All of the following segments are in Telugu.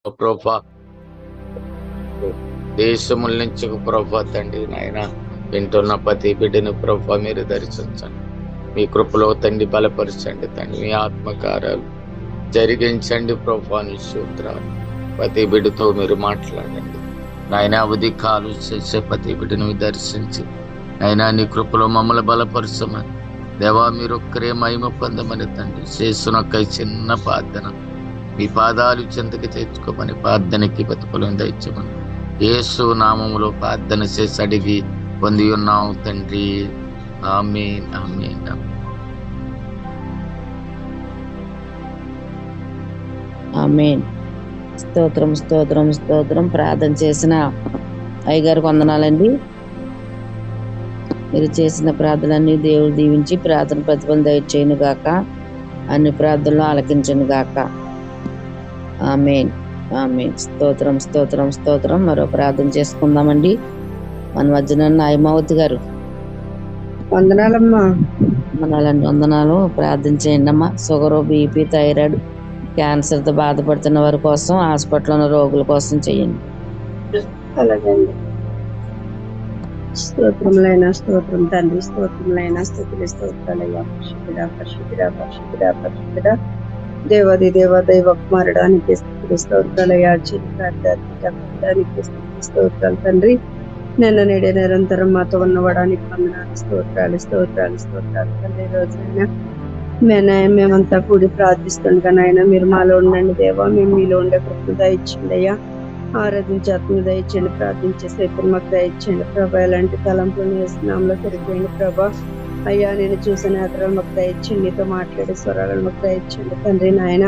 ప్రభా దేశముల నుంచి ప్రభా తండ్రి నాయన వింటున్న ప్రతి బిడ్డను ప్రభా మీరు దర్శించండి. మీ కృపలో తండ్రి బలపరచండి తండ్రి. మీ ఆత్మకార్యాలు జరిగించండి ప్రభా. నీ సూత్రాలు ప్రతి బిడ్డతో మీరు మాట్లాడండి నాయన. ఉదయకాలు చేసే ప్రతి బిడ్డను దర్శించి నాయన నీ కృపలో మమ్మల్ని బలపరచమని దేవా మీరు ఒక్కరే మహిమ పొందమని తండ్రి చేస్తున్న చిన్న ప్రార్థన మీ పాదాలు చెంతకి తెచ్చుకోమని ప్రార్థనకి ప్రతిఫలం దయచేమని యేసు నామములో ప్రార్థన చేసి అడిగి పొంది ఉన్నాం తండ్రి. ఆమేన్ ఆమేన్. ఆమేన్. స్తోత్రం స్తోత్రం స్తోత్రం. ప్రార్థన చేసిన అయ్యగారికి వందనాలండి. మీరు చేసిన ప్రార్థనని దేవుడు దీవించి ప్రార్థన ప్రతిఫలం దయచేయను గాక. అన్ని ప్రార్థనలు ఆలకించను గాక. ఆమేన్ ఆమేన్. స్తోత్రం స్తోత్రం స్తోత్రం. మరో ప్రార్థన చేసుకుందామండి. మన మధ్యన నాయమావతి గారు వందనాలమ్మా. వందనాలండి. వందనాలు. ప్రార్థన చేయండి అమ్మా. షుగర్, బీపీ, థైరాయిడ్, క్యాన్సర్తో బాధపడుతున్న వారి కోసం, హాస్పిటల్లో ఉన్న రోగుల కోసం చేయండి. అలాగండి. స్తోత్రములైన స్తోత్రం తండ్రి, స్తోత్రములైన స్థుతులు స్తోత్రాలయ్యా. పరిశుద్ధుడా పరిశుద్ధుడా పరిశుద్ధుడా పరిశుద్ధుడా దేవాది దేవ దైవ కుమారుడానికి స్థుతులు స్తోత్రాలయ్యా. జీవితానికి స్థుతులు స్తోత్రాలు తండ్రి. నిన్న నేడే నిరంతరం మాతో ఉన్నవాడానికి వందనాలు స్తోత్రాలు స్తోత్రాలు స్తోత్రాలు తండ్రి. రోజైనా మేమంతా కూడి ప్రార్థిస్తుండగా నాయన మీరు మాలో ఉండండి దేవా. మేము మీలో ఉండే కృపను దయచేయండి అయ్యా. ఆరాధించే ఆత్మను దయచేయండి. ప్రార్థించే శక్తిని మాకు దయచేయండి ప్రభా. ఎలాంటి తలంపులను వేస్తున్నాంలో సరిపోయింది ప్రభా. అయ్యా నేను చూసిన యాత్రలు మాకు దయచేయండి. నీతో మాట్లాడే స్వరాలను మాకు దయచేయండి తండ్రి. నాయన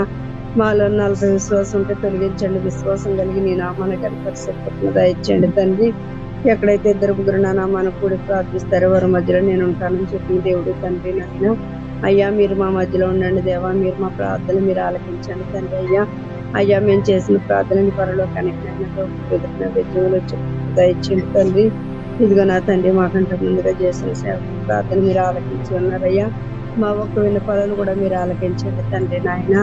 మాలో 40 విశ్వాసం ఉంటే తొలగించండి. విశ్వాసం కలిగి నీ నామాన్ని కనపరిశక్తిని దయచేయండి తండ్రి. ఎక్కడైతే 2-3 నా నామాన్ని కూడి ప్రార్థిస్తారో వారి మధ్యలో నేను ఉంటానని చెప్పిన దేవుడు తండ్రి. నాయన అయ్యా మీరు మా మధ్యలో ఉండండి దేవా. మీరు మా ప్రార్థనలు మీరు ఆలకించండి తండ్రి. అయ్యా మేము చేసిన ప్రార్థనని పరలోకానికి విజయంలో దయచేయండి తండ్రి. ఇదిగో నా తండ్రి మాకంటే ముందుగా చేసిన సేవ ప్రార్థన మీరు ఆలకించి ఉన్నారయ్యా. మా ఒక్క విన్నపాలను కూడా మీరు ఆలకించండి తండ్రి. నాయన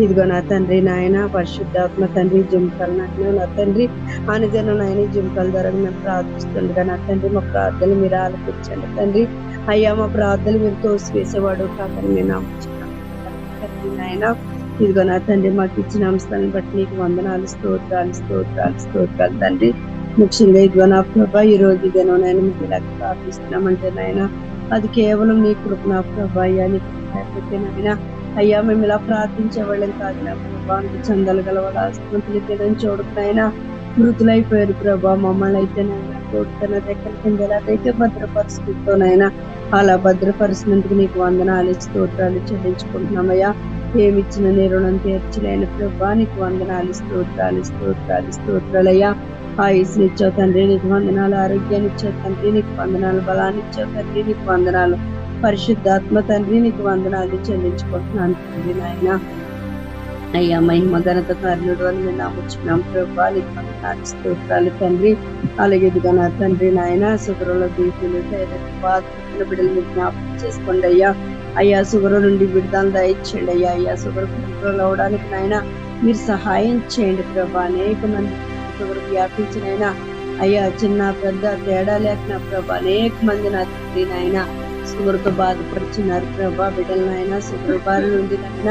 ఇదిగో నా తండ్రి నాయన పరిశుద్ధాత్మ తండ్రి జింకలు నాయన నా తండ్రి అనుదిన నాయన జింకల ద్వారా మేము ప్రార్థిస్తుండగా నా తండ్రి మా ప్రార్థనలు మీరు ఆలకించండి తండ్రి. అయ్యా మా ప్రార్థనలు మీరు తోసివేసేవాడు కాదని మేము నమ్ముచున్నాం తండ్రి. నాయన ఇదిగో నా తండ్రి మాకు ఇచ్చిన అంశాలను బట్టి నీకు వందనాలు స్తోత్రాలు స్తోత్రాలు స్తోత్రాలు తండ్రి. ముఖ్యంగా ఇదిగో నా ప్రభా ఈ రోజు ఇదేనో నాయన మేము ఇలా ప్రార్థిస్తున్నామంటే నాయన అది కేవలం నీ కృప నా ప్రభా. అయ్యా నీకు నాయన అయ్యా మేము ఇలా ప్రార్థించే వాళ్ళని కాదు నా ప్రభా. అంత చందలు గలవాళ్ళ ఆస్పత్రులకి చూడకనైనా మృతులైపోయారు ప్రభా. మమ్మల్ని అయితే నాయన తోడుతున్న దగ్గర కింద ఎలాగైతే భద్రపరుచుకుంటూనైనా అలా భద్రపరిచినందుకు నీకు వందనాలు స్తోత్రాలు చెల్లించుకుంటున్నామయ్యా. ఏమిచ్చిన నీ రుణం తీర్చలేని ప్రభా నీకు వందనాలు స్తోత్రాలు స్తోత్రాలు స్తోత్రాలయ్యా. ఆయుస్ని ఇచ్చావు తండ్రి నీకు వందనాలు. ఆరోగ్యాన్ని ఇచ్చావు తండ్రి నీకు వందనాలు. బలాన్ని ఇచ్చావు తండ్రి నీకు వందనాలు. పరిశుద్ధాత్మ తండ్రి నీకు వందనాలు చెల్లించుకుంటున్నాను తండ్రి. నాయన అయ్యా మహిమ ఘనత కారణుడు అని మేము నమ్ముచున్నాం ప్రభా నీకు వందనాలు స్తోత్రాలు తండ్రి. అలాగే ఇదిగా నా తండ్రి నాయన సుగరంలో బీపీలు బాధపడుతున్న బిడ్డలు మీరు జ్ఞాపకం చేసుకోండి అయ్యా. అయ్యా షుగర్ నుండి విడుదల దయచేయండి అయ్యా. అయ్యా షుగర్ కంట్రోల్ అవడానికి నాయన మీరు సహాయం చేయండి ప్రభా. అనేక మంది షుగర్ వ్యాపించినైనా అయ్యా చిన్న పెద్ద తేడా లేకనా ప్రభా. అనేక మంది నా తండ్రి నాయన షుగర్తో బాధపడుతున్నారు ప్రభా. బిడ్డలు నాయన షుగర్ బారి నుండి నాయన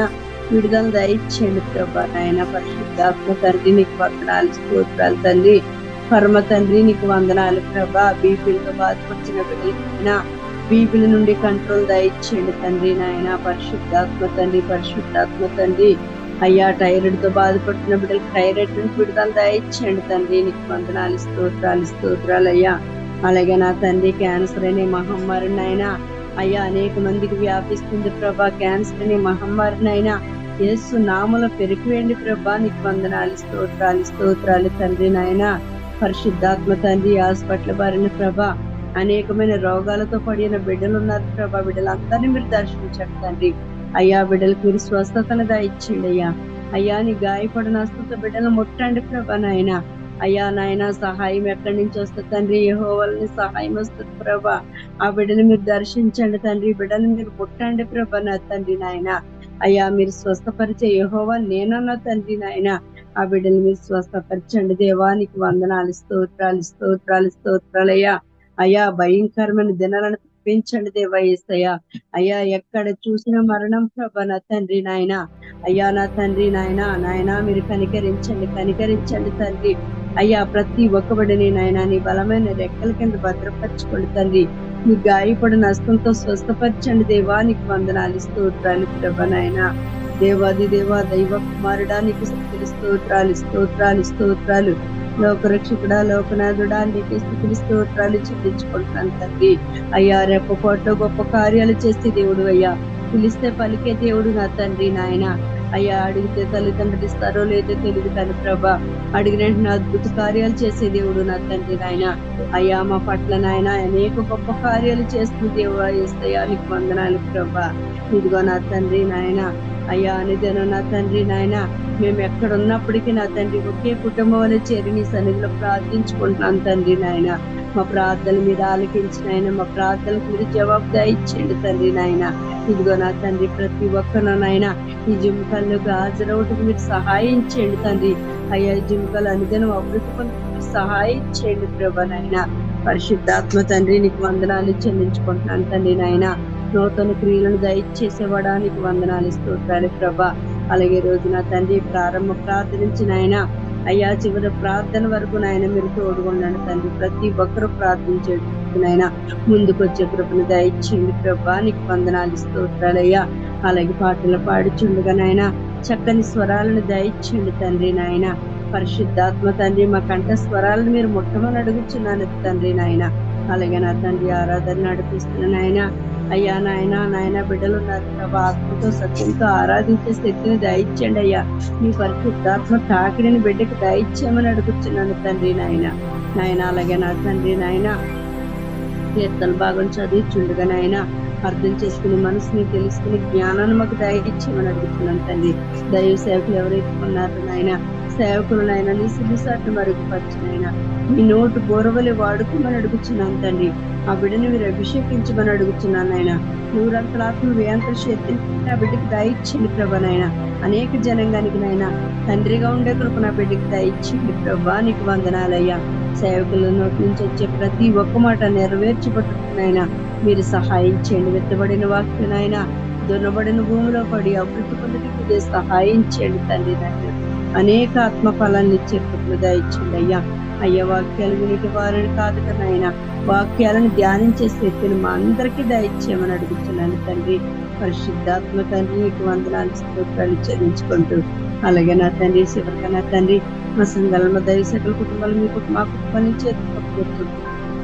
విడుదల దయచేయండి ప్రభా. నాయన పరిశుద్ధాత్మ తండ్రి నీకు వందనాలు స్తోత్రాలు తండ్రి. పరమ తండ్రి నీకు వందనాలు ప్రభా. బీపీలతో బాధపడుతున్న బిడ్డలైనా బీపీల నుండి కంట్రోల్ దయచేయండి తండ్రి. నాయన పరిశుద్ధాత్మ తండ్రి పరిశుద్ధాత్మ తండ్రి. అయ్యా థైరాయిడ్ తో బాధపడుతున్న బిడ్డలకు థైరాయిడ్ నుండి విడుదల దయచేయండి తండ్రి. నీకు వందనాలు స్తోత్రాలు స్తోత్రాలు అయ్యా. అలాగే నా తండ్రి క్యాన్సర్ అనే మహమ్మారిని అయినా అయ్యా అనేక మందికి వ్యాపిస్తుంది ప్రభా. క్యాన్సర్ అనే మహమ్మారిని అయినా యేసు నామములో పెరిగివేయండి ప్రభా. నీకు వందనాలు స్తోత్రాలు స్తోత్రాలు తండ్రి. నాయన పరిశుద్ధాత్మ తండ్రి హాస్పిటల్ బారిన ప్రభా అనేకమైన రోగాలతో పడిన బిడ్డలు ఉన్నారు ప్రభా. బిడ్డలందరినీ మీరు దర్శించండి తండ్రి. అయ్యా బిడ్డలకు మీరు స్వస్థతను దయచేయండి అయ్యా. అయ్యా నీ గాయపడిన హస్తంతో బిడ్డలు ముట్టండి ప్రభా. నాయన అయ్యా నాయన సహాయం ఎక్కడి నుంచి వస్తుంది తండ్రి. యెహోవాని సహాయం వస్తుంది ప్రభా. ఆ బిడ్డను మీరు దర్శించండి తండ్రి. బిడ్డలు మీరు ముట్టండి ప్రభా నా తండ్రి. నాయన అయ్యా మీరు స్వస్థపరిచే యెహోవా నేనన్నా తండ్రి. నాయన ఆ బిడ్డని మీరు స్వస్థపరచండి. దేవానికి వందనాలు, స్తోత్రాలు స్తోత్రాలు స్తోత్రాలయ్యా. అయ్యా భయంకరమైన దినాలను తప్పించండి దేవా యేసయ్యా. అయ్యా ఎక్కడ చూసిన మరణం ప్రభా నా తండ్రి నాయన. అయ్యా నా తండ్రి నాయన, నాయన మీరు కనికరించండి కనికరించండి తండ్రి. అయ్యా ప్రతి ఒక్కబడిని నాయన నీ బలమైన రెక్కల కింద భద్రపరచుకోండి తండ్రి. నీ గాయపడిన హస్తంతో స్వస్థపరచండి దేవానికి వందనాలు, స్తోత్రాలు ప్రభా నాయన. దేవాది దేవా దైవ కుమారుడానికి స్తుతులు స్తోత్రాలు స్తోత్రాలు స్తోత్రాలు. లోకరక్షకుడా లోకనాథుడా నీకు స్తుతులు స్తోత్రాలు చెల్లించుకుంటున్నాను తండ్రి. అయ్యా రెప్పపాటు గొప్ప కార్యాలు చేసే దేవుడు అయ్యా, పిలిస్తే పలికే దేవుడు నా తండ్రి నాయన. అయ్యా అడిగితే తల్లిదండ్రులు ఇస్తారో లేదో తెలియదు కానీ ప్రభా, అడిగినట్టు అద్భుత కార్యాలు చేసే దేవుడు నా తండ్రి నాయన. అయ్యా మా పట్ల నాయన అనేక గొప్ప కార్యాలు చేస్తున్న దేవుడు యేసయ్యా నీకు వందనాలు ప్రభా. ఇదిగో నా తండ్రి నాయన. అయ్యా నిజను నా తండ్రి నాయన, మేము ఎక్కడ ఉన్నప్పటికీ నా తండ్రి ఒకే కుటుంబం అనే చేరి నీ సన్నిధిలో ప్రార్థించుకుంటున్నాం తండ్రి నాయన. మా ప్రార్థనలు మీరు ఆలకించిన ఆయన, మా ప్రార్థనలకు మీరు జవాబుదారి ఇచ్చేయండి తండ్రి నాయన. ఇదిగో నా తండ్రి ప్రతి ఒక్కరు నాయన ఈ జిమ్కల్లోకి హాజరవుటకు మీరు సహాయం చేయండి తండ్రి. అయ్యా జిమ్కలు అనుదినం అభివృద్ధి పొందుకు సహాయం చేయండి ప్రభా నాయన. పరిశుద్ధాత్మ తండ్రి నీకు వందనాలు చెల్లించుకుంటున్నాను తండ్రి నాయన. నూతన క్రియలను దయచేసేవాడానికి వందనాలు, స్తోత్రాలు ప్రభా. అలాగే రోజున తండ్రి ప్రారంభ ప్రార్థన నుంచి నాయన అయ్యా చివరి ప్రార్థన వరకు నాయన మీరు తోడుకున్నాను తండ్రి. ప్రతి ఒక్కరూ ప్రార్థించేటప్పుడు నాయన ముందుకు వచ్చే కృపను దయచేయండి ప్రభా నీకు వందనాలు, స్తోత్రాలయ్యా. అలాగే పాటలు పాడుచుండగా నాయన చక్కని స్వరాలను దయచేయండి తండ్రి నాయన. పరిశుద్ధాత్మ తండ్రి మా కంఠ స్వరాలను మీరు ముట్టమని అడుగుచున్నాను తండ్రి నాయన. అలాగే నా తండ్రి ఆరాధన నడిపిస్తున్న నాయన. అయ్యా నాయన నాయన బిడ్డలు ఉన్నారు ప్రభా, ఆత్మతో సత్యంతో ఆరాధించే శక్తిని దయచేయండి అయ్యా. నీ పరిశుద్ధాత్మ తాకిడిని బిడ్డకి దయచేయమని అడుగుతున్నాను తండ్రి నాయన. నాయన అలాగే నా తండ్రి నాయన కీర్తన భాగం చదివిచుండగా నాయన అర్థం చేసుకుని మనసుని తెలుసుకుని జ్ఞానాన్ని మాకు దయచేయమని అడుగుతున్నాను తండ్రి. దైవ సేవకులు ఎవరైతే ఉన్నారు నాయన, సేవకులు నాయన నీ సిరిసాట్లు మరుగుపరచునైనా నీ నోటు బోరవలి వాడుకోమని అడుగుతున్నాను తండ్రి. ఆ బిడ్డని మీరు అభిషేకించమని అడుగుతున్నాను ఆయన. నూరంతలాత్మ వేయంతల శక్తి ఆ బిడ్డకి దయచేయండి ప్రభా నాయన. అనేక జనంగానికి నాయన తండ్రిగా ఉండే కృప నా బిడ్డకి దయచేయండి ప్రభా నీకు వందనాలయ్యా. సేవకుల నోటి నుంచి వచ్చే ప్రతి ఒక్క మాట నెరవేర్చబడుతున్నాయన మీరు సహాయం చేయండి. వెత్తబడిన వాక్యనైన దున్నబడిన భూమిలో పడి అభివృద్ధి పొందడానికి సహాయం చేయండి తండ్రి నాయన. అనేక ఆత్మ ఫలాన్ని ఇచ్చే కృపను దయచేయండి అయ్యా. అయ్యా వాక్యాలు వినేటి వారిని కాదు కదైనా వాక్యాలను ధ్యానించే శక్తిని మా అందరికీ దయచేయమని అడుగుతున్నాను తండ్రి. పరిశుద్ధాత్మ తండ్రి నీకు వందనాలు, స్తోత్రాలు చెల్లించుకుంటూ అలాగే నా తండ్రి చివరిగా నా తండ్రి మా సంఘాల దైవ సకల కుటుంబాలు మా కుటుంబాన్ని చేతుకుంటూ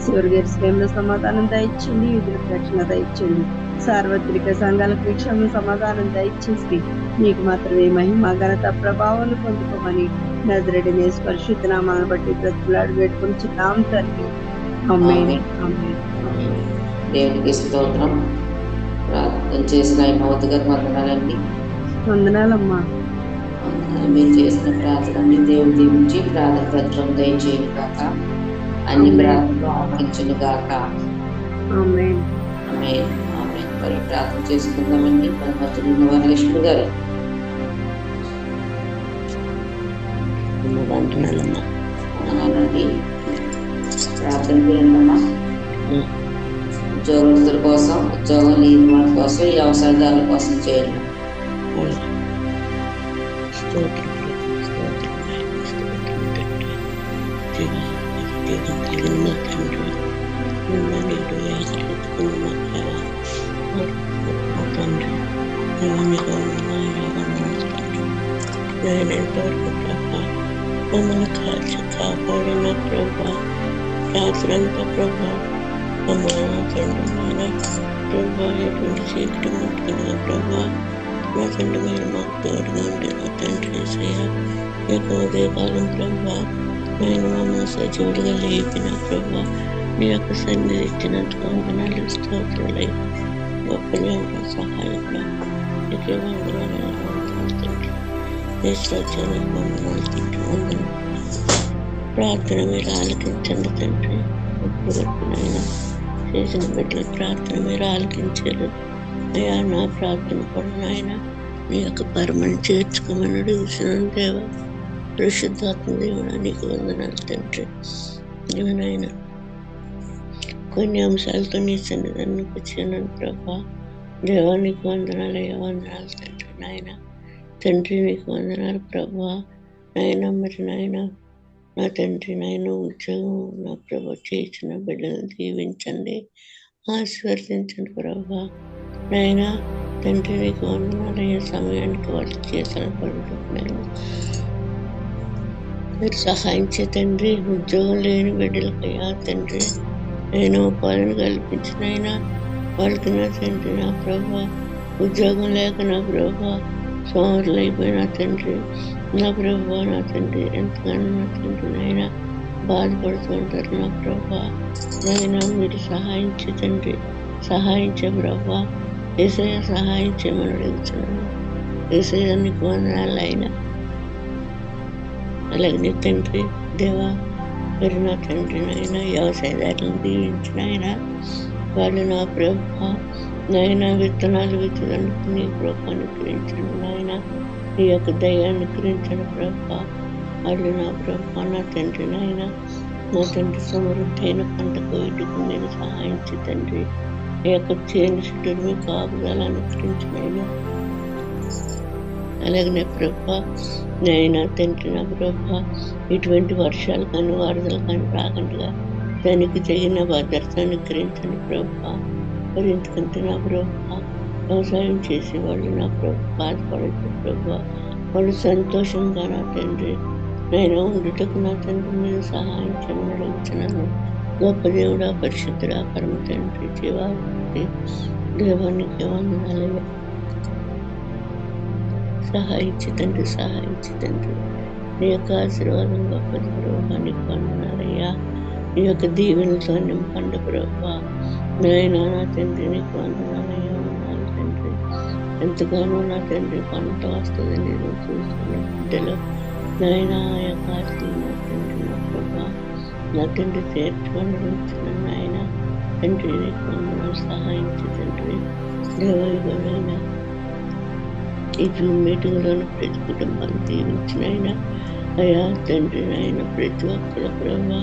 చివరి గారి శ్రేమలో సమాధానం దయచేయండి, విధులకు రక్షణ దయచేయండి, సార్వత్రిక సంఘాలకు క్షేమ సమాధానం దయచేసి నీకు మాత్రమే మహిమ ఘనత ప్రభావాలు పొందుకోమని నజరేయుడైన యేసు పరిశుద్ధ నామాలను బట్టి బ్రతుకులాడి పెట్టుకుంటున్నాం తండ్రి. ఆమేన్ ఆమేన్. దేవునికి స్తోత్రం. ప్రార్థన చేసిన మౌత్ గారు వందనాలండి. వందనాలమ్మా. మీరు చేసిన ప్రార్థనని దేవుడు దీవించి ప్రార్థన పత్రం దయచేయను గాక, అన్ని ప్రార్థనలు ఆలకించును గాక. ఆమేన్ ఆమేన్ ఆమేన్. మరి ప్రార్థన చేసుకుందామండి. మన మధ్యలో ఉన్న వరలక్ష్మి గారు వందనాలమ్మా. వందనాలండి. ప్రార్థన చేయండమ్మా. ఉద్యోగస్తుల కోసం, ఉద్యోగం లేని వారి కోసం, ఈ అవసరదారుల కోసం చేయండి. మమ్మల్ని కాల్చి కాపాడిన ప్రభా, రాత్రంతా ప్రభా మమ్మల్ని తండ్రి ప్రభా ఎటువంటి చీకటి ముట్టిన ప్రభా నా తండ్రి మీరు మాకు తోడుగా ఉండే నా తండ్రి యేసయ్య. మీకు ఉదయకాలం ప్రభా నేను మమ్మల్ని సజీవులుగా లేపిన ప్రభా మీ యొక్క సన్నిధి ఇచ్చినందుకు వందనాలు, స్తోత్రాలయ్య. గొప్ప సహాయక నీకే వందనాలు తండ్రి. ప్రార్థన మీరు ఆలకించండి తండ్రి. ఎప్పుడైనా చేసిన బిడ్డల ప్రార్థన మీరు ఆలకించారు అయ్యా. నా ప్రార్థన కూడా నాయన మీ యొక్క పరమని చేర్చుకోమని అడుగుతున్నాను దేవా. పరిశుద్ధాత్మ దేవుడా నీకు వందనాలు తండ్రి. నాయన కొన్ని అంశాలతో నీ సన్నిధానికి వచ్చినాను ప్రభా. దేవా నీకు వందనాలయ్యా, వందనాలు తండ్రి. నాయన తండ్రి నీకు వందనాలు ప్రభా. నాయన మరి నాయన నా తండ్రి నాయన ఉద్యోగం నా ప్రభా చేసిన బిడ్డలను దీవించండి, ఆశీర్వదించండి ప్రభా. నాయన తండ్రి నీకు వందనాలయ్యా, సమయానికి వాళ్ళు చేసిన పనులు నాయన మీరు సహాయించే తండ్రి. ఉద్యోగం లేని బిడ్డలకయ్యా తండ్రి నేను ఉపాధిని కల్పించినైనా వాళ్ళకి నా తండ్రి నా ప్రభా ఉద్యోగం లేక నా ప్రభా సోమరులు అయిపోయిన తండ్రి నా ప్రభా నా తండ్రి ఎంతగానో నా తండ్రి నైనా బాధపడుతూ ఉంటారు నా ప్రభా. నైనా మీరు సహాయించే తండ్రి, సహాయించే ప్రభా. యేసయ్య సహాయం చేయమని అడుగుతున్నాను. యేసయ్య నీకు వందనాలు అయినా. అలాగే తండ్రి దేవా మీరు నా తండ్రి నైనా వ్యవసాయదారులను దీవించిన ఆయన వాళ్ళు నా ప్రభా నైనా విత్తనాలు విత్తడానికి నీ ప్రభా అనుగ్రహించండి నాయన. నీ యొక్క దయాన్ని అనుగ్రహించండి ప్రభా. వాళ్ళు నా ప్రభా నా తండ్రి నాయన నా తండ్రి సమృద్ధైన పంట కోయటకు నేను సహాయించి తండ్రి ఈ యొక్క చేను చుట్టూ మీ కాపుదల అనుగ్రహించిన అలాగనే ప్రభా నైనా తండ్రి నా ప్రభా ఇటువంటి వర్షాలు కానీ వరదలు కానీ రాకుండా దానికి తగిన భద్రత అనుగ్రహించండి ప్రభా. మరి ఎందుకంటే నా ప్రభా వ్యవసాయం చేసేవాళ్ళు నా ప్రభా బాధపడచ్చు ప్రభా. వాళ్ళు సంతోషంగా నా తండ్రి నేను ఉండుటకు నా తండ్రి నేను సహాయం చేయమని అడుగుతున్నాను. గొప్ప దేవుడా పరిశుద్ధుడా పరమ తండ్రి జీవానికి దేవానికి వందనాలయ్యా. సహాయించి తండ్రి, సహాయించి తండ్రి. నీ యొక్క ఆశీర్వాదం గొప్పది ప్రభా, నీకు వందనాలయ్యా. నీ యొక్క దీవెనలతో నింపండి ప్రభా. నాయనా నా తండ్రి నీకు వందనాలయ్యా, వందనాలు తండ్రి. ఎంతగానో నా తండ్రి పంట వస్తుంది నేను చూస్తున్న బిడ్డలో నాయనా ఆ యొక్క ఆశలు నా తండ్రి నా ప్రభా నా తండ్రి చేర్చుకొని ఉంచున్నాను నాయన. తండ్రి నీకు వందనాలు, సహాయించి తండ్రి. దేవైనా ఈ జూమ్ మీటింగ్లోని ప్రతి కుటుంబాన్ని దీవించినైనా అయ్యా తండ్రి నాయన ప్రతి ఒక్కరు ప్రభా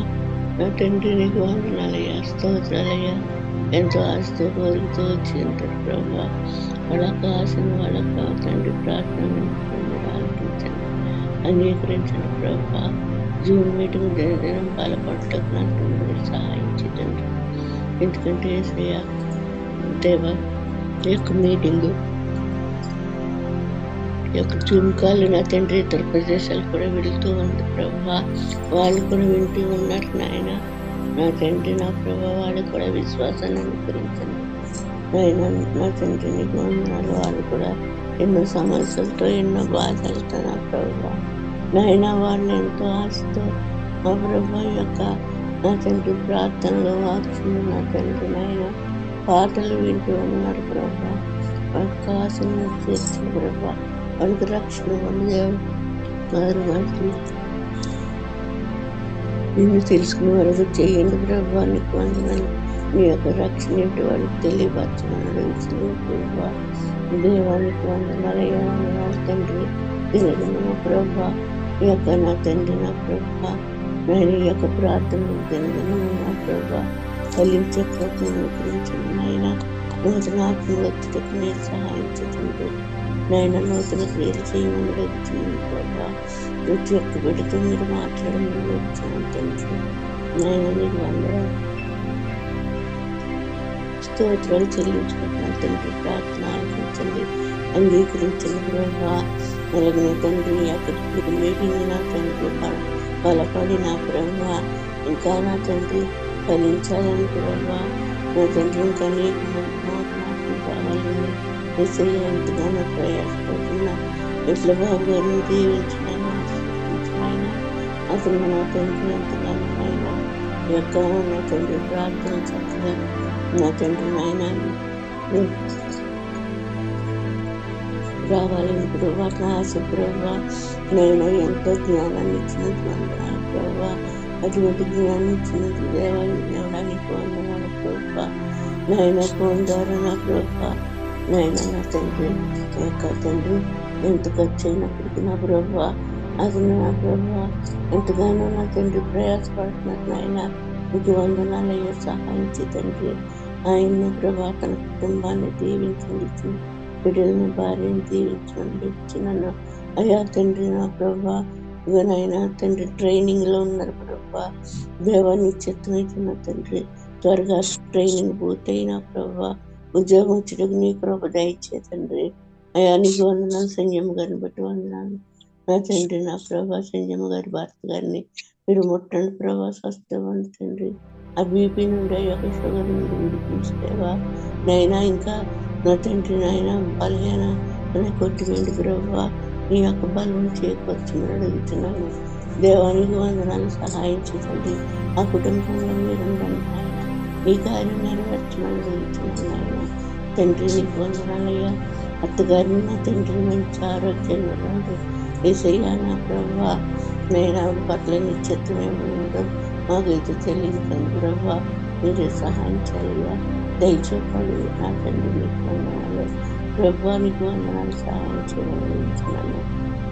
నా తండ్రి నీకు వందనాలయ్యా, స్తోత్రాలయ్యా. ఎంతో ఆశతో కోరికతో వచ్చి ఉంటారు ప్రభా. వాళ్ళకి ఆశను వాళ్ళకి తండ్రి ప్రార్థన ఆలోచించండి, అంగీకరించండి ప్రభా. జూమ్ మీటింగ్ దినదినం బలపడటకు నా తండ్రి సహాయించి తండ్రి. ఎందుకంటే ఏసయ్యా దేవా ఈ యొక్క మీటింగు ఈ యొక్క జూమ్ కాల్ నా తండ్రి ఇతర ప్రదేశాలు కూడా వెళుతూ ఉంది ప్రభా. వాళ్ళు కూడా వింటూ ఉన్నారు నాయన. నా తండ్రి నా ప్రభా వాళ్ళు కూడా విశ్వాసాన్ని అనుకరించండి నాయన. నా తండ్రి నీకు వందనాలు. వాళ్ళు కూడా ఎన్నో సమస్యలతో ఎన్నో బాధలతో నా ప్రభా నాయన వాళ్ళు ఎంతో ఆశతో నా ప్రభా యొక్క నా తండ్రి ప్రార్థనలో వాక్యం నా తండ్రి నాయన పాటలు వింటూ ఉన్నారు ప్రభా. వాళ్ళకి ఆశను చేర్చిన ప్రభా వాళ్ళకి రక్షణ వాళ్ళకి నిన్ను తెలుసుకునే వరకు చేయండి ప్రభా. నీకు వందనాలు. నీ యొక్క రక్షణ ఏంటి వాళ్ళకి తెలియపరచమని అడుగుతున్నాను ప్రభా. దేవానికి వందనాలయ్యా, వందనాలు తండ్రి. దినదిన ప్రభా ఈ యొక్క నా తండ్రి నా ప్రభా నేను ఈ యొక్క ప్రార్థనలు దినదినము నా ప్రభా ఫలించే ప్రయత్నం గురించండి నాయన. నూతన ఆత్మలు వచ్చేటప్పుడు నేను సహాయించండి నాయన. నూతన క్రియలు చేయమని అడుగుతున్నాను ప్రభా. ప్రతి ఒక్క బిడ్డతో మీరు మాట్లాడమని అడుగుతున్నాను తండ్రి నాయన. నీకు వందనాలు స్తోత్రాలు చెల్లించుకుంటున్నాను తండ్రి. ప్రార్థన ఆలకించండి, అంగీకరించండి ప్రభా. అలాగే తండ్రి అక్కడికి మీటింగ్ నా తండ్రి బలపడి నా ప్రభా ఇంకా నా తండ్రి ఫలించాలని ప్రభా నా తండ్రి ఇంకా నీకు మాకు కావాలని ఏసయ్య ఎంతగానో ప్రయాసపడుతున్నా. ఎట్లా బాబు గారిని దీవించిన ఆశీర్వదించిన అసలు నా తండ్రి ఎంతగానో ఆయన యొక్క నా తండ్రి ప్రార్థన చక్కగా నా తండ్రి నాయన రావాలని ప్రభా నా ఆశ ప్రభా. నేను ఎంతో జ్ఞానాన్ని ఇచ్చినందుకు వందనాలు ప్రభా. అటువంటి జ్ఞానం ఇచ్చినందుకు దేవానికి వందనాలు ప్రభా. నాయన ఫోన్ ద్వారా నా ప్రభా నాయన నా తండ్రి యొక్క తండ్రి ఎంత ఖర్చు అయినప్పటికీ నా ప్రభా అతను నా ప్రభా ఎంతగానో నా తండ్రి ప్రయాసపడుతున్నారు నాయన. మీకు వందనాలయ్యా, సహాయించి తండ్రి ఆయన్ని ప్రభా తన కుటుంబాన్ని దీవించండి, బిడ్డలను భార్యను దీవించమని అయ్యా తండ్రి నా ప్రభా. ఇవనైనా తండ్రి ట్రైనింగ్ లో ఉన్నారు ప్రభా. దేవాన్ని చిత్తమైతున్న తండ్రి త్వరగా ట్రైనింగ్ పూర్తయిన ప్రభా ఉద్యోగం వచ్చేటకు నీ కృప దయచే తండ్రి. అయ్యా నీకు వందనాలు. సంజయమ్మ గారిని బట్టి వందనాలు నా తండ్రి. నా ప్రభా సంజయమ్మ గారి భర్త గారిని మీరు ముట్టండి ప్రభా, స్వస్థవండి తండ్రి. ఆ బీపీ నుండి ఆ యొక్క షుగర్ నుండి విడిపించేవా నైనా. ఇంకా నా తండ్రి నాయన బలహీన కొట్టివేండి ప్రభా. నీ యొక్క బలం చేకూర్చమని అడుగుతున్నాను. దేవానికి వందనాలు, సహాయం చేయండి. ఆ కుటుంబంలో మీరు ఉండండి ఆయన. ఈ కార్యం నెరవేర్చమని అడుగుతున్నాను ఆయన. తండ్రి నీకు వందనాలయ్యా. అత్తగారిని నా తండ్రి మంచి ఆరోగ్యంగా ఉండండి. ఏసయ్యా నా ప్రభా నేను పట్ల నిశ్చితమేమి ఉండదు మాకైతే తెలియదు కానీ ప్రభా మీరే సహాయం చేయాలయ్యా. దయచూపండి నా తండ్రి నీకు వందనాలు. ప్రభా నీకు వందనాలు, సహాయం చేయమని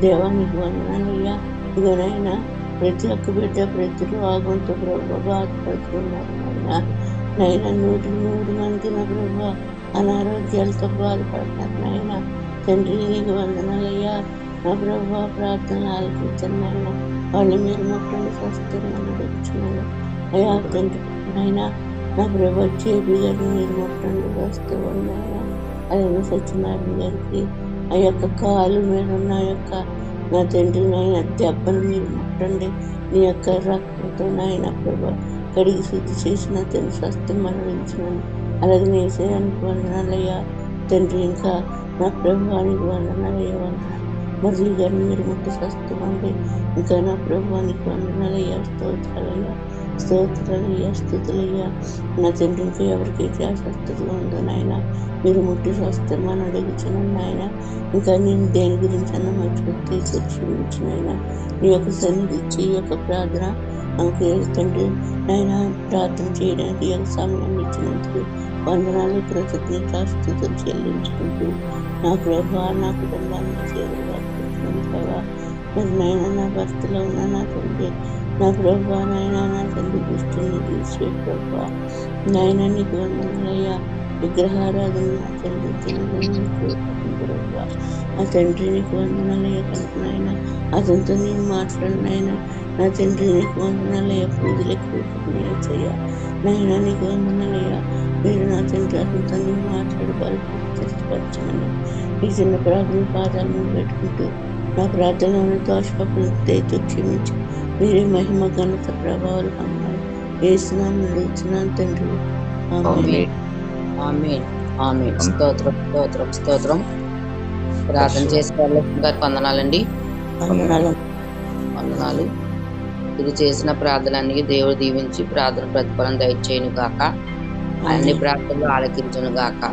దేవానికి వందనాలయ్యా. ఇదనైనా ప్రతి ఒక్క బిడ్డ ప్రతి రోగంతో ప్రభా బాధపడుతున్నారు నాయన. నైనా 100 మంది నా ప్రభా అనారోగ్యాలతో బాధపడుతున్నారు నాయన. తండ్రి నీకు వందనాలయ్యా. నా ప్రభా ప్రార్థనలు ఆలకించండి నాయన. వాళ్ళు మీరు ముట్టండి, స్వస్థమని అడుగుతున్నాను అయ్యా తండ్రి నాయన. నా ప్రభా జేబీ గారిని మీరు ముట్టండి, స్వస్థమని నాయన. అలాగే సత్యనారాయణ గారికి ఆ యొక్క కాలు మీద ఉన్న యొక్క నా తండ్రి నాయన దెబ్బలు మీరు ముట్టండి. నీ యొక్క రక్తంతో నాయన ప్రభా కడిగి శుద్ధి చేసిన తండ్రి స్వస్థం అనుభవించినాను. అలాగే నేసేయానికి వందనాలయ్యా తండ్రి. ఇంకా నా ప్రభానికి వందనాలయ్యా, వందనాలు. మురళి గారిని మీరు ముట్టి స్వస్థమండి. ఇంకా నా ప్రభానికి వందనాలయ్యా, స్తోత్రాలయ్యా, స్తోత్రాలయ్యా, స్థుతులయ్యా. నా తండ్రి ఇంకా ఎవరికైతే ఆ స్వస్థతలో ఉందో నాయన మీరు ముట్టి స్వస్థమని అడుగుతున్నాను నాయన. ఇంకా నేను దేని గురించి అన్న మర్చిపోతే క్షమించిన ఆయన. నీ యొక్క సన్నిధి ఇచ్చి ఈ యొక్క ప్రార్థన నాకు తండ్రి నాయన ప్రార్థన చేయడానికి ఈ యొక్క సమయం ఇచ్చినందుకు వందనాలు, కృతజ్ఞతాస్తుతులు చెల్లించుకుంటూ నా ప్రభా నా కుటుంబాన్ని చేరుగా మరి నాయన నా భర్తలో ఉన్న నా తండ్రి నా ప్రభా నాయన నా తండ్రి దృష్టిని తీసే ప్రభా నాయన నీకు వందనాలయ్యా. విగ్రహారాధన నా తండ్రి ప్రభా ఆ తండ్రి నీకు వందనాలయ్యా. కనుక నాయన అతనితో నేను మాట్లాడినైనా నా తండ్రి నీకు వందనాలయ్యా. పూజలకు చేయ నాయన నీకు వందనాలయ్యా. మీరు నా తండ్రి అతనితో నేను మాట్లాడి బలపరచమని ఈ చిన్న ప్రార్థన పాదాలను పెట్టుకుంటూ నా ప్రార్థనలను దోషపడుతూ క్షమించి మీరే మహిమ ఘనత ప్రభావాలు పొందాలి. వేస్తున్నాను అడుగుతున్నాను తండ్రి. స్తోత్రం స్తోత్రం స్తోత్రం. ప్రార్థన చేసుకోవాలి గారికి వందనాలండి. వందనాలు. ఇది చేసిన ప్రార్థనలన్నీ దేవుడు దీవించి ప్రార్థన ప్రతిఫలం దయచేయను గాక. అన్ని ప్రార్థనలు ఆలకించును గాక.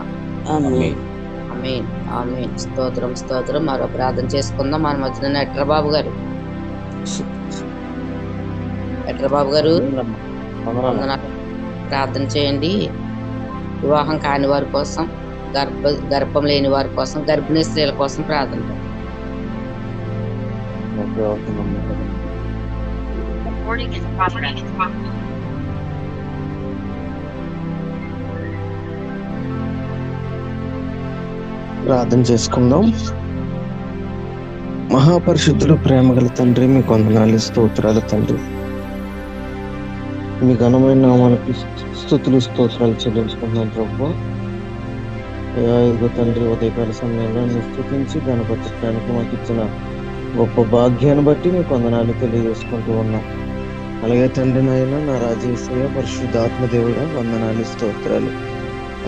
ఆమేన్ ఆమేన్. స్తోత్రం స్తోత్రం. మరో ప్రార్థన చేసుకుందాం. మన మధ్యన ఎట్రబాబు గారు ప్రార్థన చేయండి. వివాహం కాని వారి కోసం, గర్భం లేని వారి కోసం, గర్భిణీ స్త్రీల కోసం ప్రార్థన. ప్రార్థన చేసుకుందాం. మహాపరిశుద్ధులు, ప్రేమగల తండ్రి, మీకు వందనాలు, స్తోత్రాలు తండ్రి. మీ ఘనమైన నామానికి స్తుతులు స్తోత్రాలు చెల్లించుకుంటున్నాం ప్రభువా. ఇదిగో తండ్రి ఉదయకాల సమయంలో స్తుతించి గణపరచడానికి మాకు ఇచ్చిన గొప్ప భాగ్యాన్ని బట్టి మీకు వందనాలు తెలియజేసుకుంటూ ఉన్నాం. అలాగే తండ్రి నాయన నా రాజేశ్వర పరిశుద్ధాత్మ దేవుడా వందనాలు, స్తోత్రాలు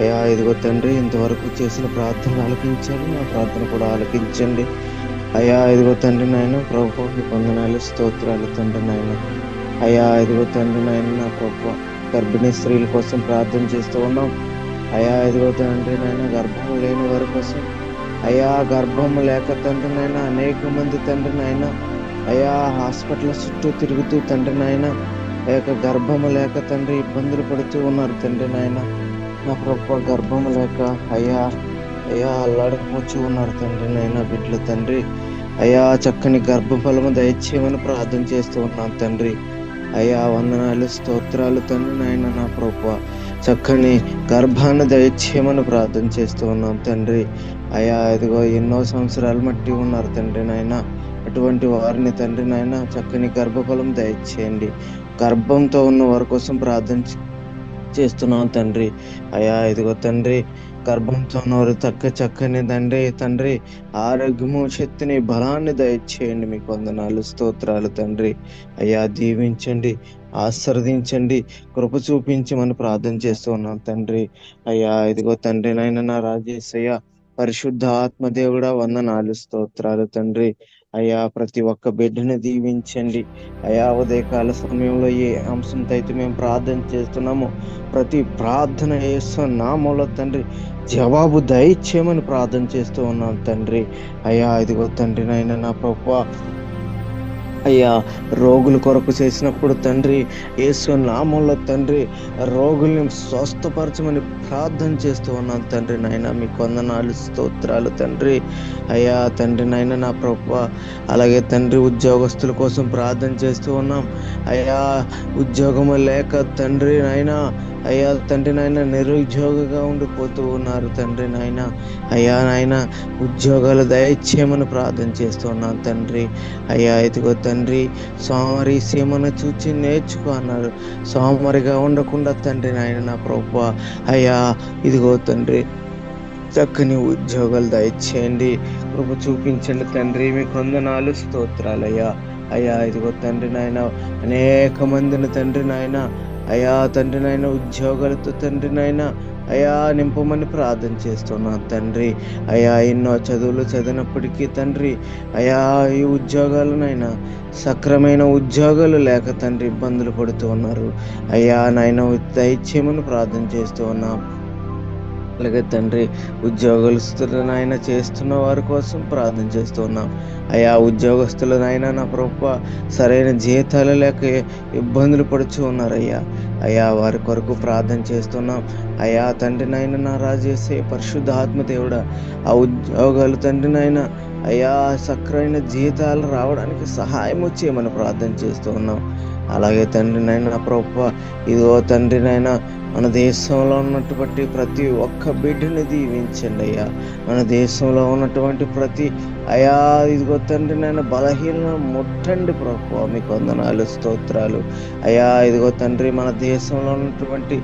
అయ్యా. ఇదిగో తండ్రి ఇంతవరకు చేసిన ప్రార్థనలు ఆలకించాలి, నా ప్రార్థన కూడా ఆలకించండి అయ్యా. ఇదిగో తండ్రి నాయన ప్రభు మీకు వందనాలు, స్తోత్రాలు తండ్రి నాయన. అయ్యా ఇదిగో తండ్రి నాయన నా ప్రభు గర్భిణీ స్త్రీల కోసం ప్రార్థన చేస్తూ ఉన్నాం అయ్యా. ఇదిగో తండ్రి నాయన గర్భం లేని వారి కోసం అయ్యా, గర్భం లేక తండ్రి నాయన అనేక మంది తండ్రి నాయన అయ్యా హాస్పిటల్ చుట్టూ తిరుగుతూ తండ్రి నాయన ఆ యొక్క గర్భం లేక తండ్రి ఇబ్బందులు పడుతూ ఉన్నారు తండ్రి నాయన. నా ప్రభు గర్భం లేక అయ్యా అల్లాడిపోతూ ఉన్నారు తండ్రి నాయన బిడ్డలు తండ్రి అయ్యా చక్కని గర్భఫలము దయచేయమని ప్రార్థన చేస్తూ ఉన్నాం తండ్రి. అయ్యా వందనాలు, స్తోత్రాలు తండ్రి నాయన. నా ప్రభువా చక్కని గర్భాన్ని దయచేయమని ప్రార్థన చేస్తూ ఉన్నాం తండ్రి. అయ్యా ఇదిగో ఎన్నో సంవత్సరాలు మట్టి ఉన్నారు తండ్రి నాయన, అటువంటి వారిని తండ్రి నాయన చక్కని గర్భఫలం దయచేయండి. గర్భంతో ఉన్న వారి కోసం ప్రార్థన చేస్తున్నాం తండ్రి. అయ్యా ఇదిగో తండ్రి గర్భంతో ఉన్నవారు చక్కని తండ్రి ఆరోగ్యము, శక్తిని, బలాన్ని దయచేయండి. మీకు వందనాలు, స్తోత్రాలు తండ్రి. అయ్యా దీవించండి, ఆశీర్వదించండి, కృప చూపించి మనం ప్రార్థన చేస్తూ ఉన్నాం తండ్రి. అయ్యా ఇదిగో తండ్రి నాయన నా రాజేశయ్య పరిశుద్ధ ఆత్మదేవుడా వందనాలు, స్తోత్రాలు తండ్రి. అయ్యా ప్రతి ఒక్క బిడ్డని దీవించండి. అయ్యా ఉదయకాల సమయంలో ఏ అంశంతో అయితే మేము ప్రార్థన చేస్తున్నామో ప్రతి ప్రార్థన యేసు నామములో తండ్రి జవాబు దయచేయమని ప్రార్థన చేస్తూ ఉన్నాం తండ్రి. అయ్యా ఇదిగో తండ్రి నాయన నా ప్రభువా అయ్యా రోగుల కొరకు చేసినప్పుడు తండ్రి యేసు నామములో తండ్రి రోగుల్ని స్వస్థపరచమని ప్రార్థన చేస్తూ ఉన్నాను తండ్రి నాయన. మీకు వందనాలు, స్తోత్రాలు తండ్రి. అయ్యా తండ్రి నాయన నా ప్రభువా అలాగే తండ్రి ఉద్యోగస్తుల కోసం ప్రార్థన చేస్తూ ఉన్నాం. అయ్యా ఉద్యోగము లేక తండ్రి నాయన అయ్యా తండ్రి నాయన నిరుద్యోగిగా ఉండిపోతూ ఉన్నారు తండ్రి నాయన. అయ్యా నాయన ఉద్యోగాలు దయచేయమని ప్రార్థన చేస్తూ ఉన్నాను తండ్రి. అయ్యా ఇదిగో తండ్రి సోమరి సీమను చూచి నేర్చుకో అన్నారు. సోమరిగా ఉండకుండా తండ్రి నాయన నా ప్రభువా అయ్యా ఇదిగో తండ్రి చక్కని ఉద్యోగాలు దయచేయండి, కృప చూపించండి తండ్రి. మీకు వందనాలు, స్తోత్రాలయ్యా. అయ్యా ఇదిగో తండ్రి నాయన అనేక మందిని తండ్రి నాయన అయ్యా తండ్రి నాయన ఉద్యోగాలతో తండ్రి నాయన అయ్యా నింపమని ప్రార్థన చేస్తున్నాను తండ్రి. అయ్యా ఎన్నో చదువులు చదివినప్పటికీ తండ్రి అయ్యా ఈ ఉద్యోగాలనైనా సక్రమైన ఉద్యోగాలు లేక తండ్రి ఇబ్బందులు పడుతూ ఉన్నారు. అయ్యా నాయన దయచేయమని ప్రార్థన చేస్తూ ఉన్నాం. అలాగే తండ్రి ఉద్యోగస్తులనైనా చేస్తున్న వారి కోసం ప్రార్థన చేస్తూ ఉన్నాం. అయ్యా ఉద్యోగస్తులనైనా నా ప్రభువా సరైన జీతాలు లేక ఇబ్బందులు పడుచు ఉన్నారయ్యా. అయ్యా వారి కొరకు ప్రార్థన చేస్తున్నాం. అయ్యా తండ్రి నాయన నా రాజేసే పరిశుద్ధ ఆత్మదేవుడా ఆ ఉద్యోగాలు తండ్రి నాయన అయ్యా సక్రమైన జీతాలు రావడానికి సహాయం చేయమని ప్రార్థన చేస్తూ ఉన్నాం. అలాగే తండ్రి నాయన నా ప్రభువా ఇదిగో తండ్రి నాయన మన దేశంలో ఉన్నటువంటి ప్రతి ఒక్క బిడ్డని దీవించండి అయ్యా. మన దేశంలో ఉన్నటువంటి ప్రతి అయ్యా ఇదిగో తండ్రి నాయన బలహీనను ముట్టండి ప్రభువా. మీకు వందనాలు, స్తోత్రాలు. అయ్యా ఇదిగో తండ్రి మన దేశంలో ఉన్నటువంటి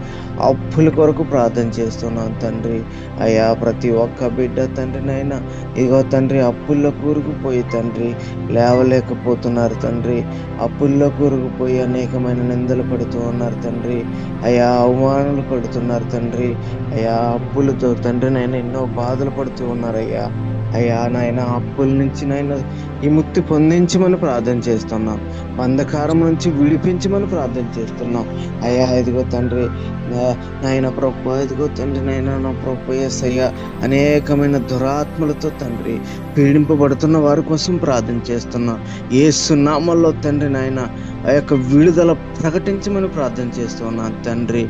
అప్పుల కొరకు ప్రార్థన చేస్తున్నాం తండ్రి. అయ్యా ప్రతి ఒక్క బిడ్డ తండ్రి నాయన ఇదిగో తండ్రి అప్పుల్లో కూరుకుపోయి తండ్రి లేవలేకపోతున్నారు తండ్రి. అప్పుల్లో కూరుకుపోయి అనేకమైన నిందలు పడుతూ ఉన్నారు తండ్రి. అయ్యా అవమానాలు పడుతున్నారు తండ్రి. అయ్యా అప్పులతో తండ్రి నాయన ఎన్నో బాధలు పడుతూ ఉన్నారయ్యా. అయ్యా నాయన అప్పుల నుంచి నాయన విముక్తి పొందించమని ప్రార్థన చేస్తున్నాం. బంధకారం నుంచి విడిపించమని ప్రార్థన చేస్తున్నాం. అయ్యా ఇదిగో తండ్రి నాయన ప్రభువా ఇదిగో తండ్రి నాయన నా ప్రభువా యేసయ్యా అనేకమైన దురాత్మలతో తండ్రి పీడింపబడుతున్న వారి కోసం ప్రార్థన చేస్తున్నాం. యేసు నామములో తండ్రి నాయన ఆ యొక్క విడుదల ప్రకటించమని ప్రార్థన చేస్తున్నాను తండ్రి.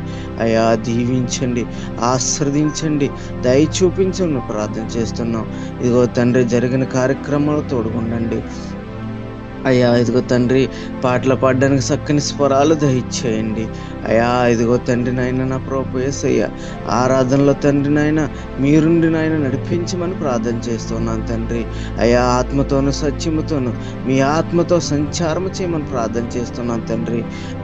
అయ్యా దీవించండి, ఆశీర్వదించండి, దయ చూపించమని ప్రార్థన చేస్తున్నాం. ఇదిగో తండ్రి జరిగిన కార్యక్రమాలు తోడుగుండండి అయ్యా. ఇదిగో తండ్రి పాటలు పాడడానికి చక్కని స్వరాలు దయచేయండి అయ్యా. ఇదిగో తండ్రి నాయన నా ప్రభువా యేసయ్యా ఆరాధనలో తండ్రి నాయన మీరుండి నాయన నడిపించమని ప్రార్థన చేస్తున్నాను తండ్రి. అయ్యా ఆత్మతోను సత్యముతోను మీ ఆత్మతో సంచారం చేయమని ప్రార్థన చేస్తున్నాను తండ్రి.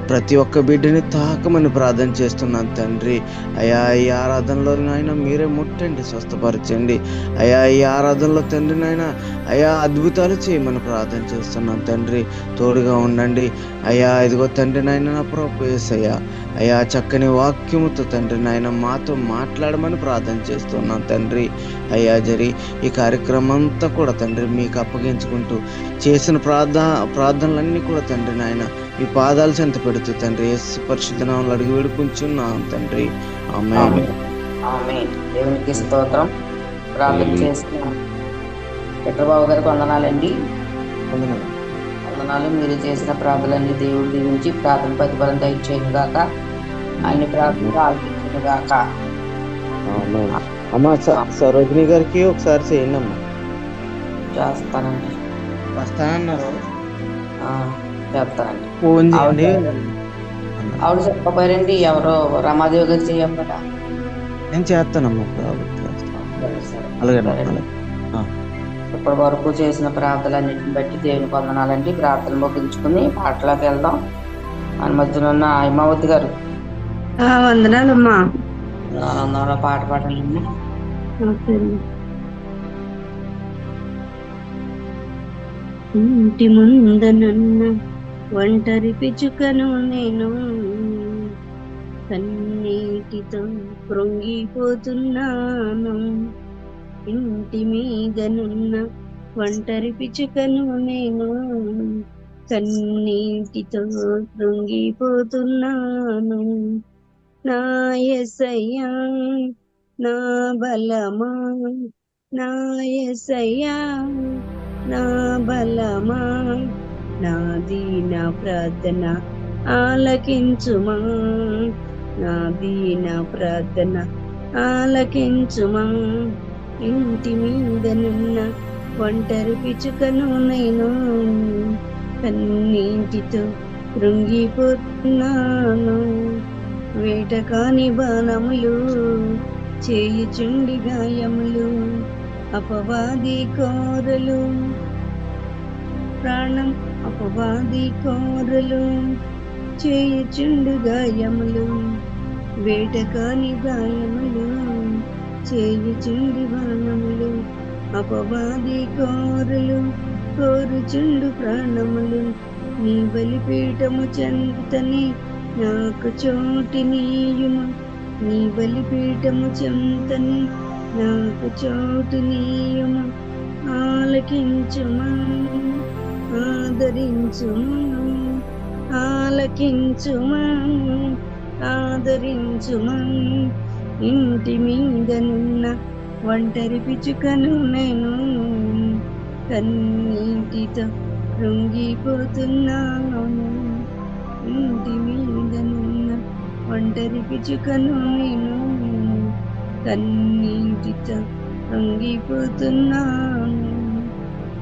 ప్రతి ఒక్క బిడ్డని తాకమని ప్రార్థన చేస్తున్నాను తండ్రి. అయ్యా ఈ ఆరాధనలో నాయన మీరే ముట్టండి, స్వస్థపరచండి అయ్యా. ఈ ఆరాధనలో తండ్రి నాయన అయ్యా అద్భుతాలు చేయమని ప్రార్థన చేస్తున్నాను తండ్రి. తోడుగా ఉండండి అయ్యా. ఇదిగో తండ్రి నాయన నా ప్రభువా యేసయ్యా అయ్యా చక్కని వాక్యముతో తండ్రి నాయన మాతో మాట్లాడమని ప్రార్థన చేస్తున్నాను తండ్రి. అయ్యా ఈ కార్యక్రమం అంతా కూడా తండ్రి మీకు అప్పగించుకుంటూ చేసిన ప్రార్థనలన్నీ కూడా తండ్రి నాయన మీ పాదాలు చెంత పెడుతూ తండ్రి యేసు పరిశుద్ధ నామములో అడిగి వేడుకుంటున్నాం తండ్రి. ఆమేన్. ఆమేన్. దేవునికి స్తోత్రం. ప్రార్థన చేస్తున్నాం. పెట్రబాబు గారికి వందనాలండి. వందనాలు. మీరు చేసిన ప్రార్థనలన్నీ దేవుడు దీవించి ప్రార్థన ప్రతిఫలం దయచేయను గాక. ఆయన ప్రార్థన ఆలకించును గాక. అమ్మా సరోజిని గారికి ఒకసారి చేయండి అమ్మా. చేస్తానండి. వస్తానన్నారు. చెప్తానండి. ఫోన్ చేయండి. ఆవిడ చెప్పబోయారండి, ఎవరో రమాదేవి గారు చేయకుండా. నేను చేస్తానమ్మా. అలాగే అలాగే. ఇప్పటి వరకు చేసిన ప్రార్థనలన్నింటిని బట్టి దేవుని వందనాలండి. ప్రార్థన ముగించుకుని పాటలోకి వెళ్దాం. మన మధ్యలో ఉన్న హైమావతి గారు వందనాలమ్మా. ఆనందంలో పాట పాడండి. ఇంటి ముందనున్న ఒంటరి పిచుకను నేను, కన్నీటితో కృంగిపోతున్నాను. ఇంటి మీదనున్న ఒంటరి పిచుకను నేను, కన్నీటితో కృంగిపోతున్నాను. నా యేసయ్యా నా బలమా, నా యేసయ్యా నా బలమా, నా దీన ప్రార్థన ఆలకించుమా, నా దీన ప్రార్థన ఆలకించుమా. ఇంటి మీదనున్న ఒంటరి పిచుకను నేను, కన్నీటితో కృంగిపోతున్నాను. వేటకాని బాణములు చేయుచుండి గాయములు, అపవాది కోరలు ప్రాణం అపవాది కోరలు చేయుచుండు గాయములు, వేటకాని గాయములు చేయుచుండి బాణములు, అపవాది కోరలు కోరుచుండు ప్రాణములు. నీ బలిపీఠము చెంతని నాకు చోటినీయుము, నీ బలిపీఠము చెంతని నాకు చోటినీయుము. ఆలకించుమా ఆదరించుమా, ఆలకించుమా ఆదరించుమా. ఇంటి మీదనున్న ఒంటరి పిచుకను నేను, కన్నీటితో కృంగిపోతున్నాను. ఇంటి మీదనున్న ఒంటరి పిచుకను నేను, కన్నీటితో కృంగిపోతున్నాను.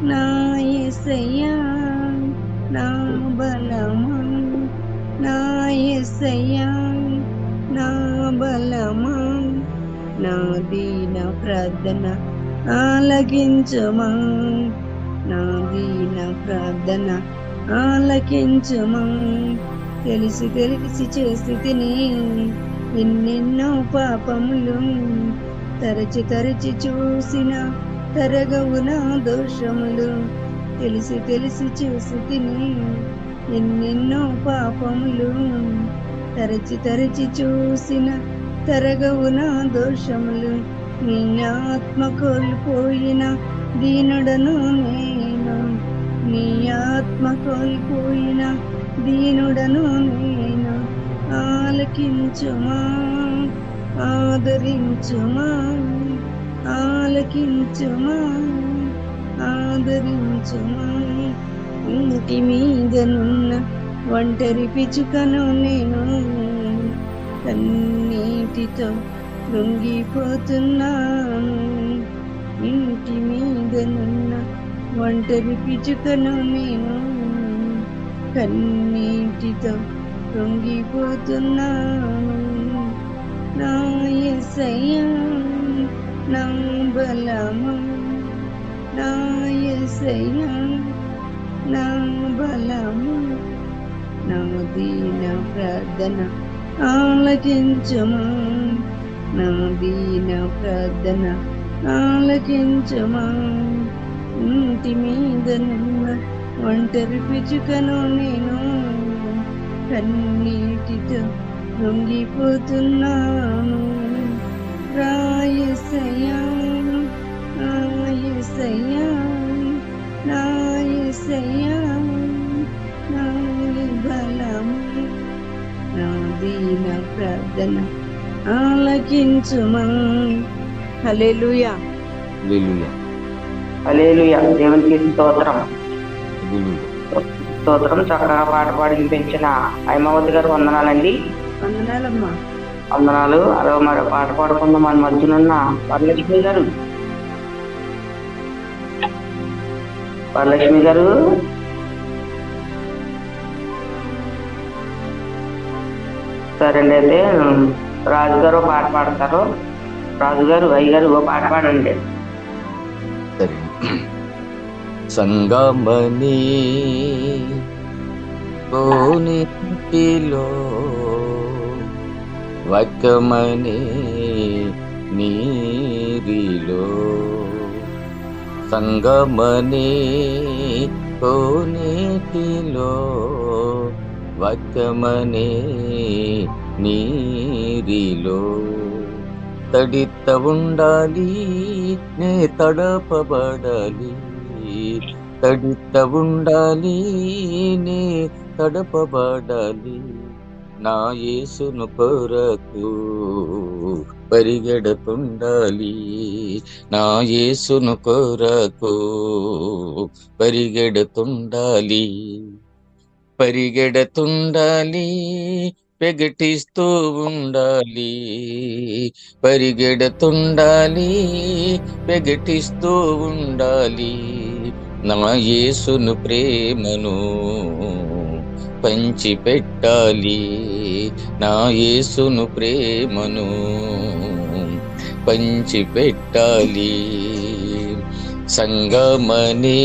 నా యేసయ్యా నా బలమా, నా యేసయ్యా నా బలమా, నా దీన ప్రార్థన ఆలకించుమా, నా దీన ప్రార్థన ఆలకించుమా. తెలిసి తెలిసి చేసి తిని ఎన్నెన్నో పాపములు, తరచి తరచి చూసిన తరగవు నా దోషములు. తెలిసి తెలిసి చేసి తిని ఎన్నెన్నో పాపములు, తరచి తరచి చూసిన తరగవు నా దోషములు. నీ ఆత్మ కోల్పోయిన దీనుడను నేను, నీ ఆత్మ కోల్పోయిన దీనుడను నేను. ఆలకించుమా ఆదరించుమా, ఆలకించుమా ఆదరించుమా. ఇంటి మీదనున్న ఒంటరి పిచుకను నేను, కన్నీటితో కృంగిపోతున్నాను. ఇంటి మీదనున్న ఒంటరి పిచుకను నేను, కన్నీటితో కృంగిపోతున్నాను. నా యేసయ్యా నా బలమా, నా యేసయ్యా నా బలమా, నా దీన ప్రార్థన ఆలకించుమా, నా దీన ప్రార్థన ఆలకించుమా. ఇంటి మీదనున్న ఒంటరి పిచుకను నేను, కన్నీటితో కృంగిపోతున్నాను. రా యేసయ్యా నా యేసయ్యా నా యేసయ్యా నా బలము, నా దీన ప్రార్థన ఆలకించుమా. హల్లెలూయా హల్లెలూయా. దేవునికి స్తోత్రం స్తోత్రం. చక్కగా పాట పాడి వినిపించిన హైమావతి గారు వందనాలండి. వందనాలమ్మా. వందనాలు. అలా మరో పాట పాడుకుందాం. మన మధ్యనున్న వరలక్ష్మి గారు. వరలక్ష్మి గారు సరే అండి. అయితే రాజుగారు ఓ పాట పాడతారు. రాజుగారు అయ్యగారు ఓ పాట పాడండి. సరే. సంగమని కోనిటిలో వక్కమని నీరిలో సంగమని కోనిటిలో వక్కమని నీరిలో తడిత ఉండాలి నే తడపబడాలి తడిత ఉండాలి నే తడపబడాలి నా యేసును కొరకు పరిగెడుతుండాలి నా యేసును కొరకు పరిగెడుతుండాలి పరిగెడుతుండాలి పెగటిస్తూ ఉండాలి పరిగెడుతుండాలి పెగటిస్తూ ఉండాలి నా యేసును ప్రేమను పంచి పెట్టాలి నా యేసును ప్రేమను పంచి పెట్టాలి సంగమనే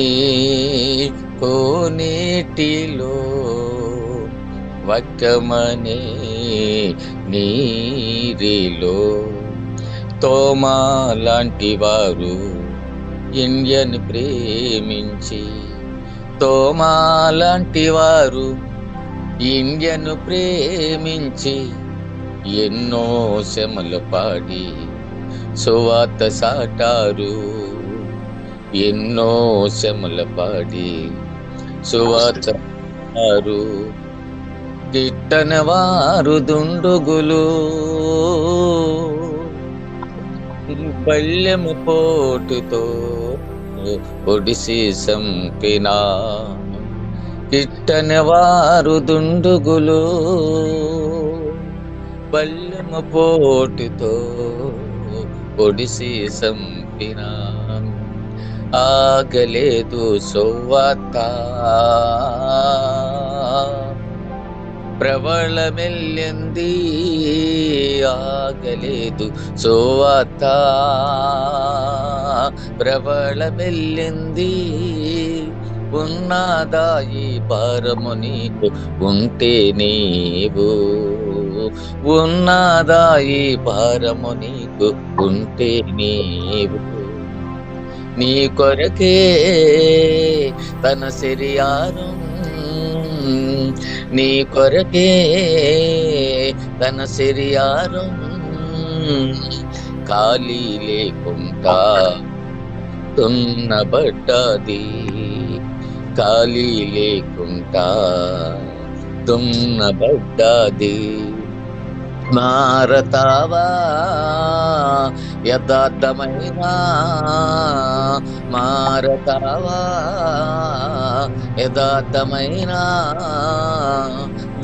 కోనేటిలో వక్కమనే నీరిలో తోమా లాంటి వారు ఇండియన్ ప్రేమించి తోమా లాంటి వారు ఇండియన్ ప్రేమించి ఎన్నో శ్రమలు పాడి సువార్త సాటారు ఎన్నో శ్రమలు పాడి సువార్త సాటారు గిట్టన వారు దుండుగులు బల్లెము పోటుతో ఒడిసి సంపినా గిట్టన వారు దుండుగులు బల్లెము పోటుతో ఒడిసి సంపినా ఆగలేదు సువార్త ప్రబలమెల్లింది ఆగలేదు సువార్త ప్రబలమెల్లింది ఉన్నదా ఈ భారము నీకు ఉంటే నీవు ఉన్నదా ఈ భారము నీకు ఉంటే నీవు నీ కొరకే తన శరీరం నీ కొరకే తన శరీరం ఖాళీ లేకుండా దున్నబడ్డది ఖాళీ లేకుండా దున్నబడ్డది మారతావా యథార్థమైన మారతావా యథార్థమైన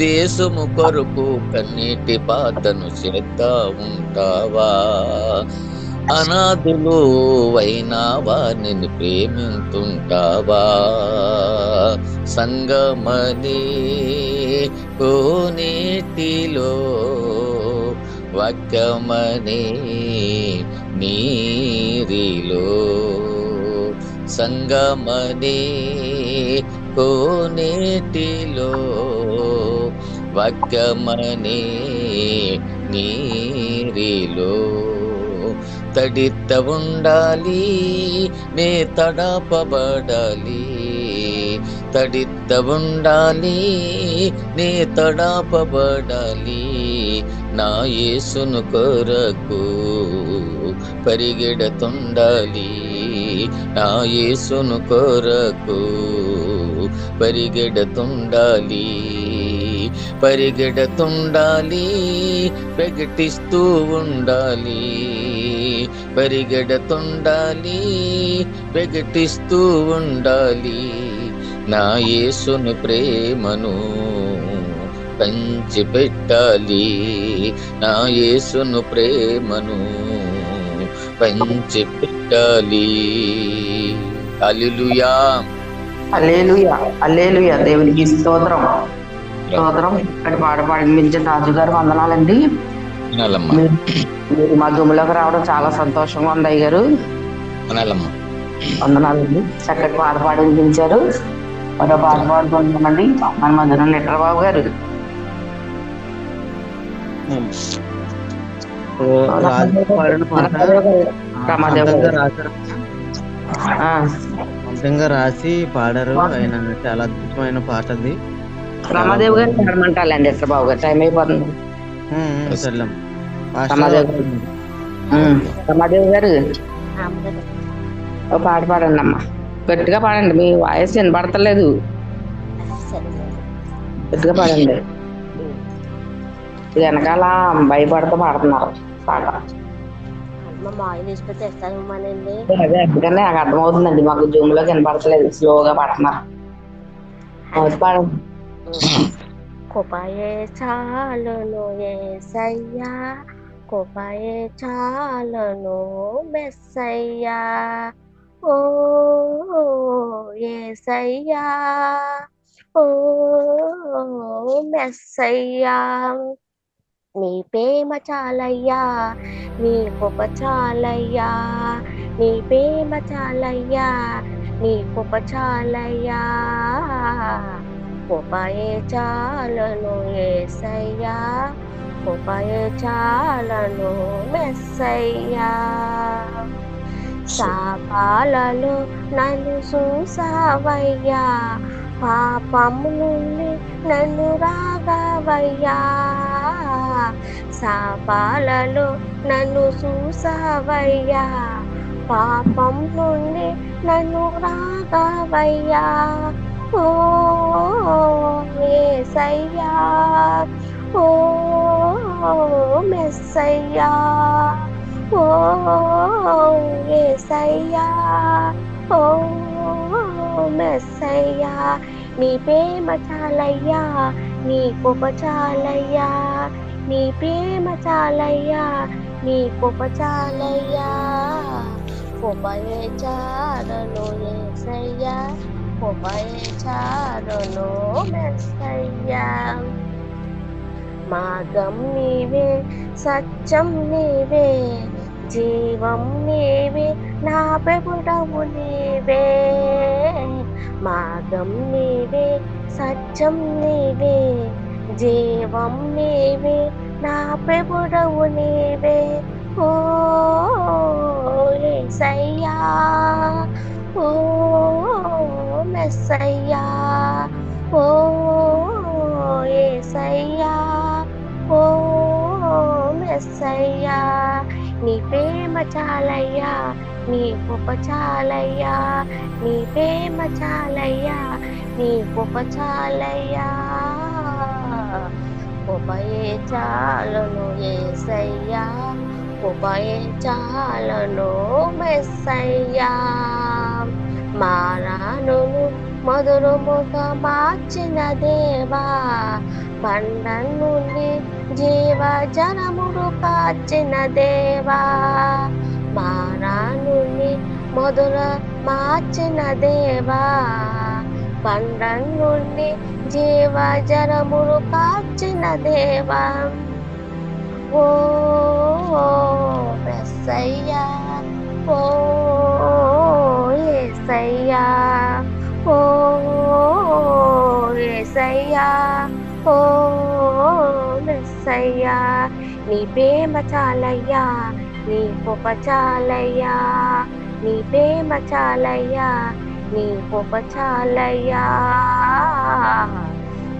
దేశము కొరకు కన్నీటి పాతను చేద్దా ఉంటావా అనాథులు అయినావా నిన్ను ప్రేమింతుంటావా సంగమని కోనేటిలో వక్కమని నీరిలో సంగమని కోనేటిలో వక్కమని నీరిలో తడిత ఉండాలి నే తడపబడాలి తడిత ఉండాలి నే తడపబడాలి నా యేసును కొరకు పరిగెడుతుండాలి నా యేసును కొరకు పరిగెడుతుండాలి పరిగెడుతుండాలి ప్రకటిస్తూ ఉండాలి పరిగెడుతుండాలి ప్రకటిస్తూ ఉండాలి నా యేసుని ప్రేమను పంచి పెట్టాలి నా యేసును ప్రేమను పంచి పెట్టాలి హల్లెలూయా హల్లెలూయా హల్లెలూయా దేవునికి స్తోత్రం స్తోత్రం. ఇక్కడ పాట పాడించిన రాజు గారు వందనాలండి. అనాలమ్మా మీరు మా జూమ్లోకి రావడం చాలా సంతోషంగా ఉంది అయ్యారు. అనాలమ్మా. వందనాలండి. చక్కటి పాట పాడి వినిపించారు. మరో పాట పాడుకుంటున్నామండి మన మధ్యన లిటర్ బాబు గారు. రాజు పాడిన పాట అందంగా రాసి పాడారు ఆయన. చాలా అద్భుతమైన పాట అది. రమాదేవి గారు పాడమంటాలండి లిటర్ బాబు గారు. టైం అయిపోతుంది. రమాదేవి గారు ఓ పాట పాడండి అమ్మా. గట్టిగా పాడండి, మీ వాయిస్ వినపడతలేదు. గట్టిగా పాడండి. వెనకాల భయపడుతూ పాడుతున్నారు పాట. అదే అందుకనే నాకు అర్థమవుతుందండి. మాకు జూమ్ లో వినపడతలేదు, స్లోగా పాడుతున్నారు. పాడండి. కృపయే చాలును యేసయ్యా, కృపయే చాలును మెస్సయ్యా, ఓ యేసయ్యా, ఓ మెస్సయ్యా. నీ ప్రేమ చాలయ్యా, నీ కృప చాలయ్యా, నీ ప్రేమ చాలయ్యా, నీ కృప చాలయ్యా, కృపయే చాలును యేసయ్యా, కృపయే చాలును మెస్సయ్యా. శాపాలలో నన్ను చూసావయ్యా, పాపము నుండి నన్ను రాగవయ్యా. శాపాలలో నన్ను చూసావయ్యా, పాపం నుండి నన్ను రాగవయ్యా, ఓ యేసయ్యా, ఓ మెస్సయ్యా, ఓ యేసయ్యా, ఓ మెస్సయ్యా. నీ ప్రేమ చాలయ్యా, నీ కృప చాలయ్యా, నీ ప్రేమ చాలయ్యా, నీ కృప చాలయ్యా, కృపయే చాలును యేసయ్యా, కృపయే చాలును మెస్సయ్యా. మార్గం నీవే, సత్యం నీవే, జీవం నీవే, నా ప్రభుడవు నీవే. మార్గం నీవే, సత్యం నీవే, జీవం నీవే, నా ప్రభుడవు నీవే, ఓ యేసయ్యా, ఓ మెస్సయ్యా, ఓ యేసయ్యా, ఓ మెస్సయ్యా. నీ ప్రేమ చాలయ్యా, నీ కృప చాలయ్యా, నీ ప్రేమ చాలయ్యా, నీ కృప చాలయ్యా, కృపయే చాలును యేసయ్యా, కృపయే చాలును మెస్సయ్యా. మారాను మధురముగా మార్చిన దేవా, బండ నుండి జీవజనముడు కాచిన దేవా. మారాను మధుర మార్చిన దేవా, బండ నుండి జీవజనముడు కాచిన దేవా, ఓ మెస్సయ్యా, ఓ యేసయ్యా, ఓ యేసయ్యా, ఓ మెస్సయ్యా. నీ ప్రేమ చాలయ్యా, నీ కృప చాలయ్యా, నీ ప్రేమ చాలయ్యా, నీ కృప చాలయ్యా,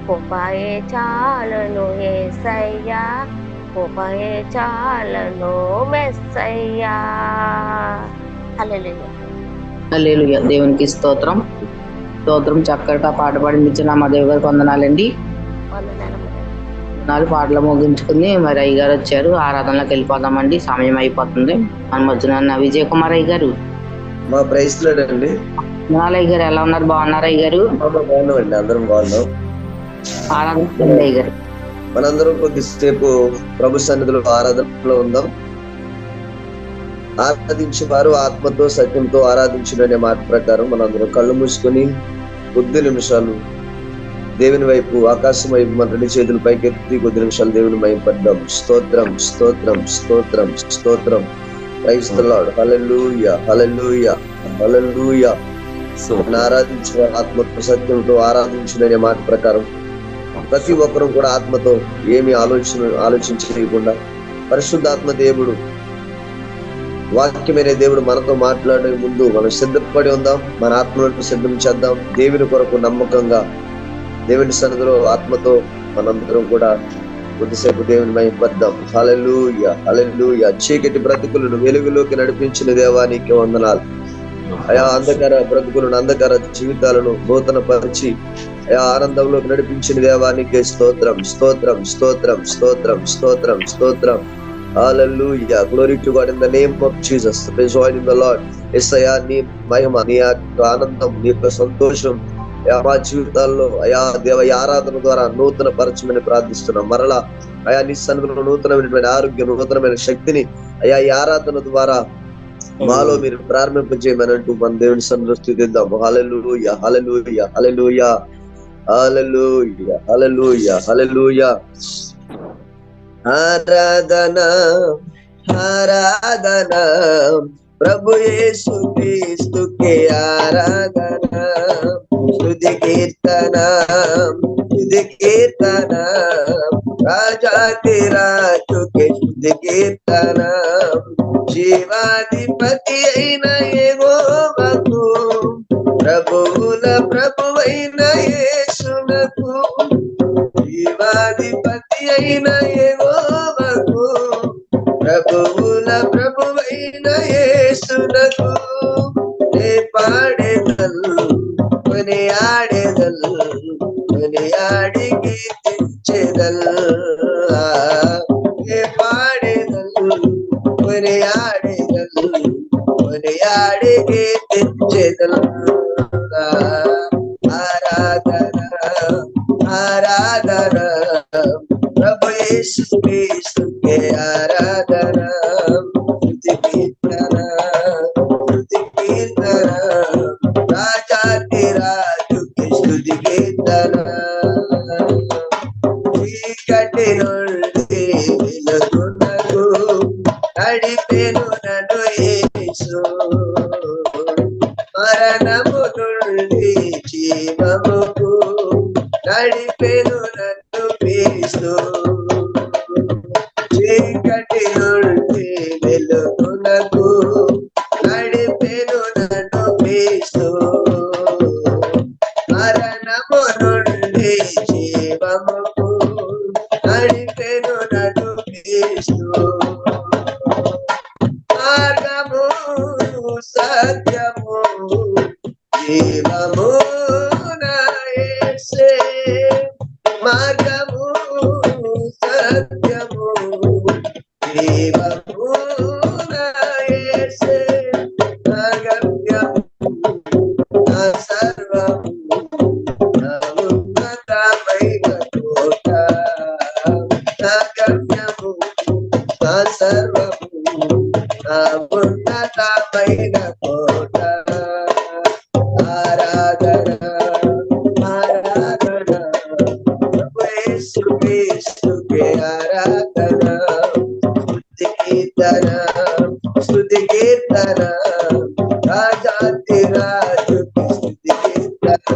కృపయే చాలును యేసయ్యా, కృపయే చాలును మెస్సయ్యా. హల్లెలూయా హల్లెలూయా. దేవునికి స్తోత్రం స్తోత్రం. చక్కగా పాట పాడించిన రమాదేవి గారికి వందనాలండి. నాలుగు పాటలు ముగించుకుని మరి అయ్య గారు వచ్చారు. ఆరాధనలోకి వెళ్ళిపోదామండి, సమయం అయిపోతుంది. మన మధ్యన విజయ్ కుమార్ అయ్య గారు. మా ప్రైస్ లేడండి. అయ్య గారు ఎలా ఉన్నారు? బాగున్నారు అయ్య గారు? బాగున్నామండి, అందరం బాగున్నాం. ఆరాధన అయ్య గారు. మనందరం కొద్దిసేపు ప్రభు సన్నిధిలో ఆరాధనలో ఉందాం. ఆరాధించేవారు ఆత్మతో సత్యంతో ఆరాధించిన మాట ప్రకారం మనందరం కళ్ళు మూసుకొని కొద్ది నిమిషాలు దేవుని వైపు, ఆకాశం వైపు మన రెండు చేతులు పైకెత్తి కొద్ది నిమిషాలు దేవుని మహిమపడ్డాం. స్తోత్రం స్తోత్రం స్తోత్రం స్తోత్రం. Praise the Lord. Hallelujah hallelujah hallelujah. ఆరాధించిన ఆత్మతో సత్యంతో ఆరాధించిన మాట ప్రకారం ప్రతి ఒక్కరూ కూడా ఆత్మతో ఏమి ఆలోచించకుండా పరిశుద్ధాత్మ దేవుడు, వాక్యమైన దేవుడు మనతో మాట్లాడే ముందు మనం సిద్ధపడి ఉందాం. మన ఆత్మలను సిద్ధం చేద్దాం. దేవుని కొరకు నమ్మకంగా దేవుని సన్నిధిలో ఆత్మతో మనందరం కూడా కొద్దిసేపు దేవుని మహిమపద్దాం. హల్లెలూయా హల్లెలూయా. చీకటి బ్రతుకులను వెలుగులోకి నడిపించిన దేవానికి వందనాలు. అయా అంధకార బ్రతుకులను, అంధకార జీవితాలను నూతన పరిచి అయా ఆనందంలోకి నడిపించిన దేవానికి స్తోత్రం స్తోత్రం స్తోత్రం స్తోత్రం స్తోత్రం స్తోత్రం. Hallelujah. Glory to God in the name of Jesus. Praise God in the Lord. యేసయ్యా నీ మహిమ, నీ యొక్క ఆనందం, నీ యొక్క సంతోషం మా జీవితాల్లో అయా దేవ ఆరాధన ద్వారా నూతన పరచమని ప్రార్థిస్తున్నాం. మరలా అయా నీ సన్నిధిలో నూతనమైనటువంటి ఆరోగ్యం, నూతనమైన శక్తిని అయా ఈ ఆరాధన ద్వారా మాలో మీరు ప్రారంభింపజేయమని అంటూ మన దేవుని సన్నిధిలో స్తుతిద్దాం. హల్లెలూయా హల్లెలూయా హల్లెలూయా హల్లెలూయా హల్లెలూయా హల్లెలూయా. ఆరాధన ఆరాధన ప్రభు యేసు క్రీస్తుకే ఆరాధన. స్తుతి కీర్తన స్తుతి కీర్తన రాజాతి రాజుకే స్తుతి కీర్తన. జీవాధిపతి అయిన యెహోవాకు, ప్రభువుల ప్రభువైన యేసునకు, జీవాధిపతి అయిన యెహోవాకు, ప్రభువుల ప్రభువైన యేసునకు నే పాడేదల్ కొనియాడేదల్ కొనియాడి కీర్తించేదల్. నే పాడేదల్ కొనియాడేదల్ కొనియాడి కీర్తించేదల్. ఆరాధన ఆరాధన ప్రభు యేసు క్రీస్తుకే ఆరాధన. స్తుతి కీర్తన స్తుతి కీర్తన రాజాతి రాజుకే స్తుతి కీర్తన. చీకటి నుండి వెలుగునకు నడిపెను నన్ను యేసు, మరణము నుండి జీవముకు నడిపెను నన్ను క్రీస్తు. చీకటి నుండి వెలుగునకు నడిపెను నన్ను క్రీస్తు, మరణము నుండి జీవముకు నడిపెను నన్ను క్రీస్తు. మార్గము సత్యము జీవము నా యేసే, మార్గము సత్యము జీవము నా యేసే. నా గమ్యము నా సర్వము నా ఉన్నతమైన కోట. నా గమ్యము నా సర్వము నా ఉన్నతమైన కోట. ఆరాధన ఆరాధన ప్రభు యేసు క్రీస్తుకే ఆరాధన. స్తుతి కీర్తన స్తుతి కీర్తన రాజాతి రాజుకి స్తుతి కీర్తన.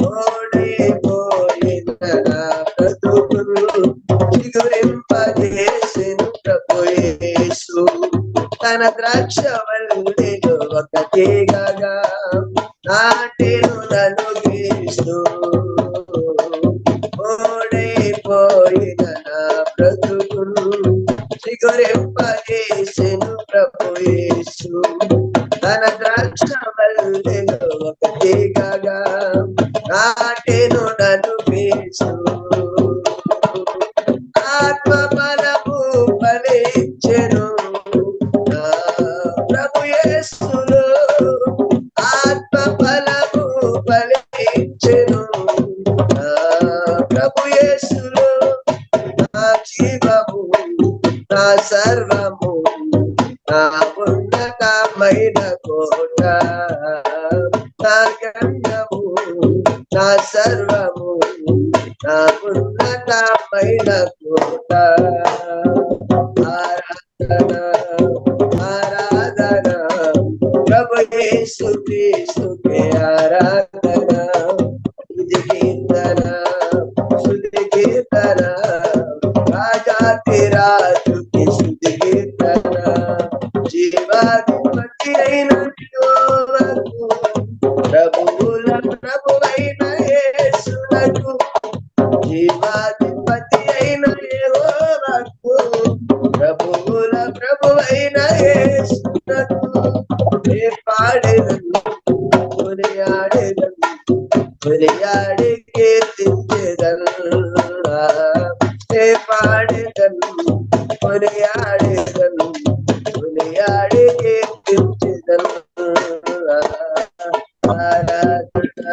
ఓడిపోయిన నా బ్రతుకును చిగురింపజేసెను ప్రభు యేసు. తన ద్రాక్షవల్లిలో ఒక తీగగా నాటెను నన్ను క్రీస్తు. ఓడిపోయిన నా బ్రతుకును చిగురింపజేసెను ప్రభు యేసు. తన ద్రాక్షవల్లిలో ఒక తీగగా నాటెను నన్ను క్రీస్తు. ఆత్మ బలము ఫలించెను ప్రభు యేసులో. ఆత్మ బలము ఫలించెను ప్రభు యేసులో. నా జీవము నా సర్వము నా ఉన్నతమైన కోట. నా సర్వము నా ఉన్నతమైన కోట. ఆరాధన ఆరాధన ప్రభు యేసు క్రీస్తుకే ఆరాధన. స్తుతి కీర్తన స్తుతి కీర్తన రాజాతి రాజుకి స్తుతి కీర్తన. జీవాధిపతి అయిన యెహోవాకు ప్రభువుల ప్రభువైన యేసునకు. జీవాధిపతి అయిన యెహోవాకు ప్రభువుల ప్రభువైన యేసునకు. ఏ పాడెదను కొనియాడెదను కొనియాడి కీర్తించెదను. ఏ పాడెదను కొనియాడెదను కొనియాడి కీర్తించెదను. ఆరాధన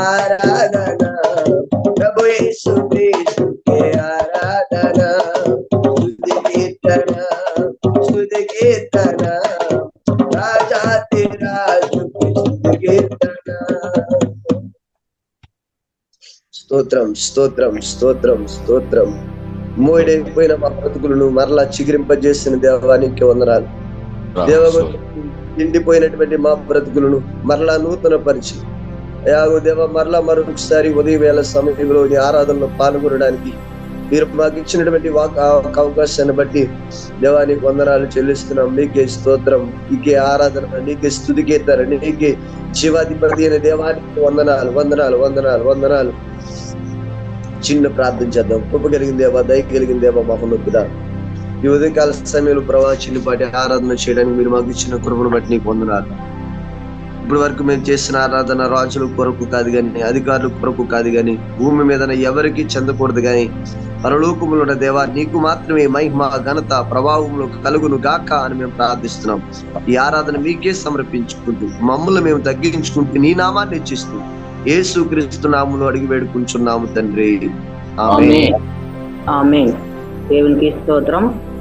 ఆరాధన ప్రభు యేసు క్రీస్తుకే ఆరాధన. స్తుతి కీర్తన స్తుతి కీర్తన రాజాతి రాజుకి స్తుతి కీర్తన. స్తోత్రం స్తోత్రం స్తోత్రం స్తోత్రం. మోడైపోయిన మా బ్రతుకులను మరలా చిగురింపజేసిన దేవానికి వందనాలు. దేవ ఎండిపోయినటువంటి మా బ్రతుకులను మరలా నూతన పరిచి యాగో దేవ మరలా మరొకసారి ఉదయం వేళ సమయంలో నీ ఆరాధనలో పాల్గొనడానికి మీరు మాకు ఇచ్చినటువంటి అవకాశాన్ని బట్టి దేవానికి వందనాలు చెల్లిస్తున్నాం. నీకే స్తోత్రం, నీకే ఆరాధన, నీకే స్తుతి కీర్తన, నీకే జీవాధిపతి అయిన దేవానికి వందనాలు వందనాలు వందనాలు వందనాలు. చిన్న ప్రార్థన చేద్దాం. కృప కలిగిన దేవ, దయ కలిగిన దేవ, మహోన్నతుడా, ఈ ఉదయకాల సమయంలో ప్రభావ చిన్నపాటి ఆరాధన చేయడానికి మీరు మాకు ఇచ్చిన కృపను బట్టి నీకు వందనాలు. ఇప్పటి వరకు మేము చేసిన ఆరాధన రాజుల కొరకు కాదు కానీ, అధికారుల కొరకు కాదు కానీ, భూమి మీద ఎవరికి చెందకూడదు కానీ పరలోకములో ఉన్న దేవా నీకు మాత్రమే మహిమ ఘనత ప్రభావములు కలుగును గాక అని మేము ప్రార్థిస్తున్నాం. ఈ ఆరాధన మీకే సమర్పించుకుంటూ మమ్మల్ని మేము తగ్గించుకుంటూ నీ నామాన్ని హెచ్చిస్తూ యేసు క్రీస్తు నామములో అడిగి వేడుకుంటున్నాము తండ్రి. ఆమేన్. ఆమేన్. దేవునికి స్తోత్రం.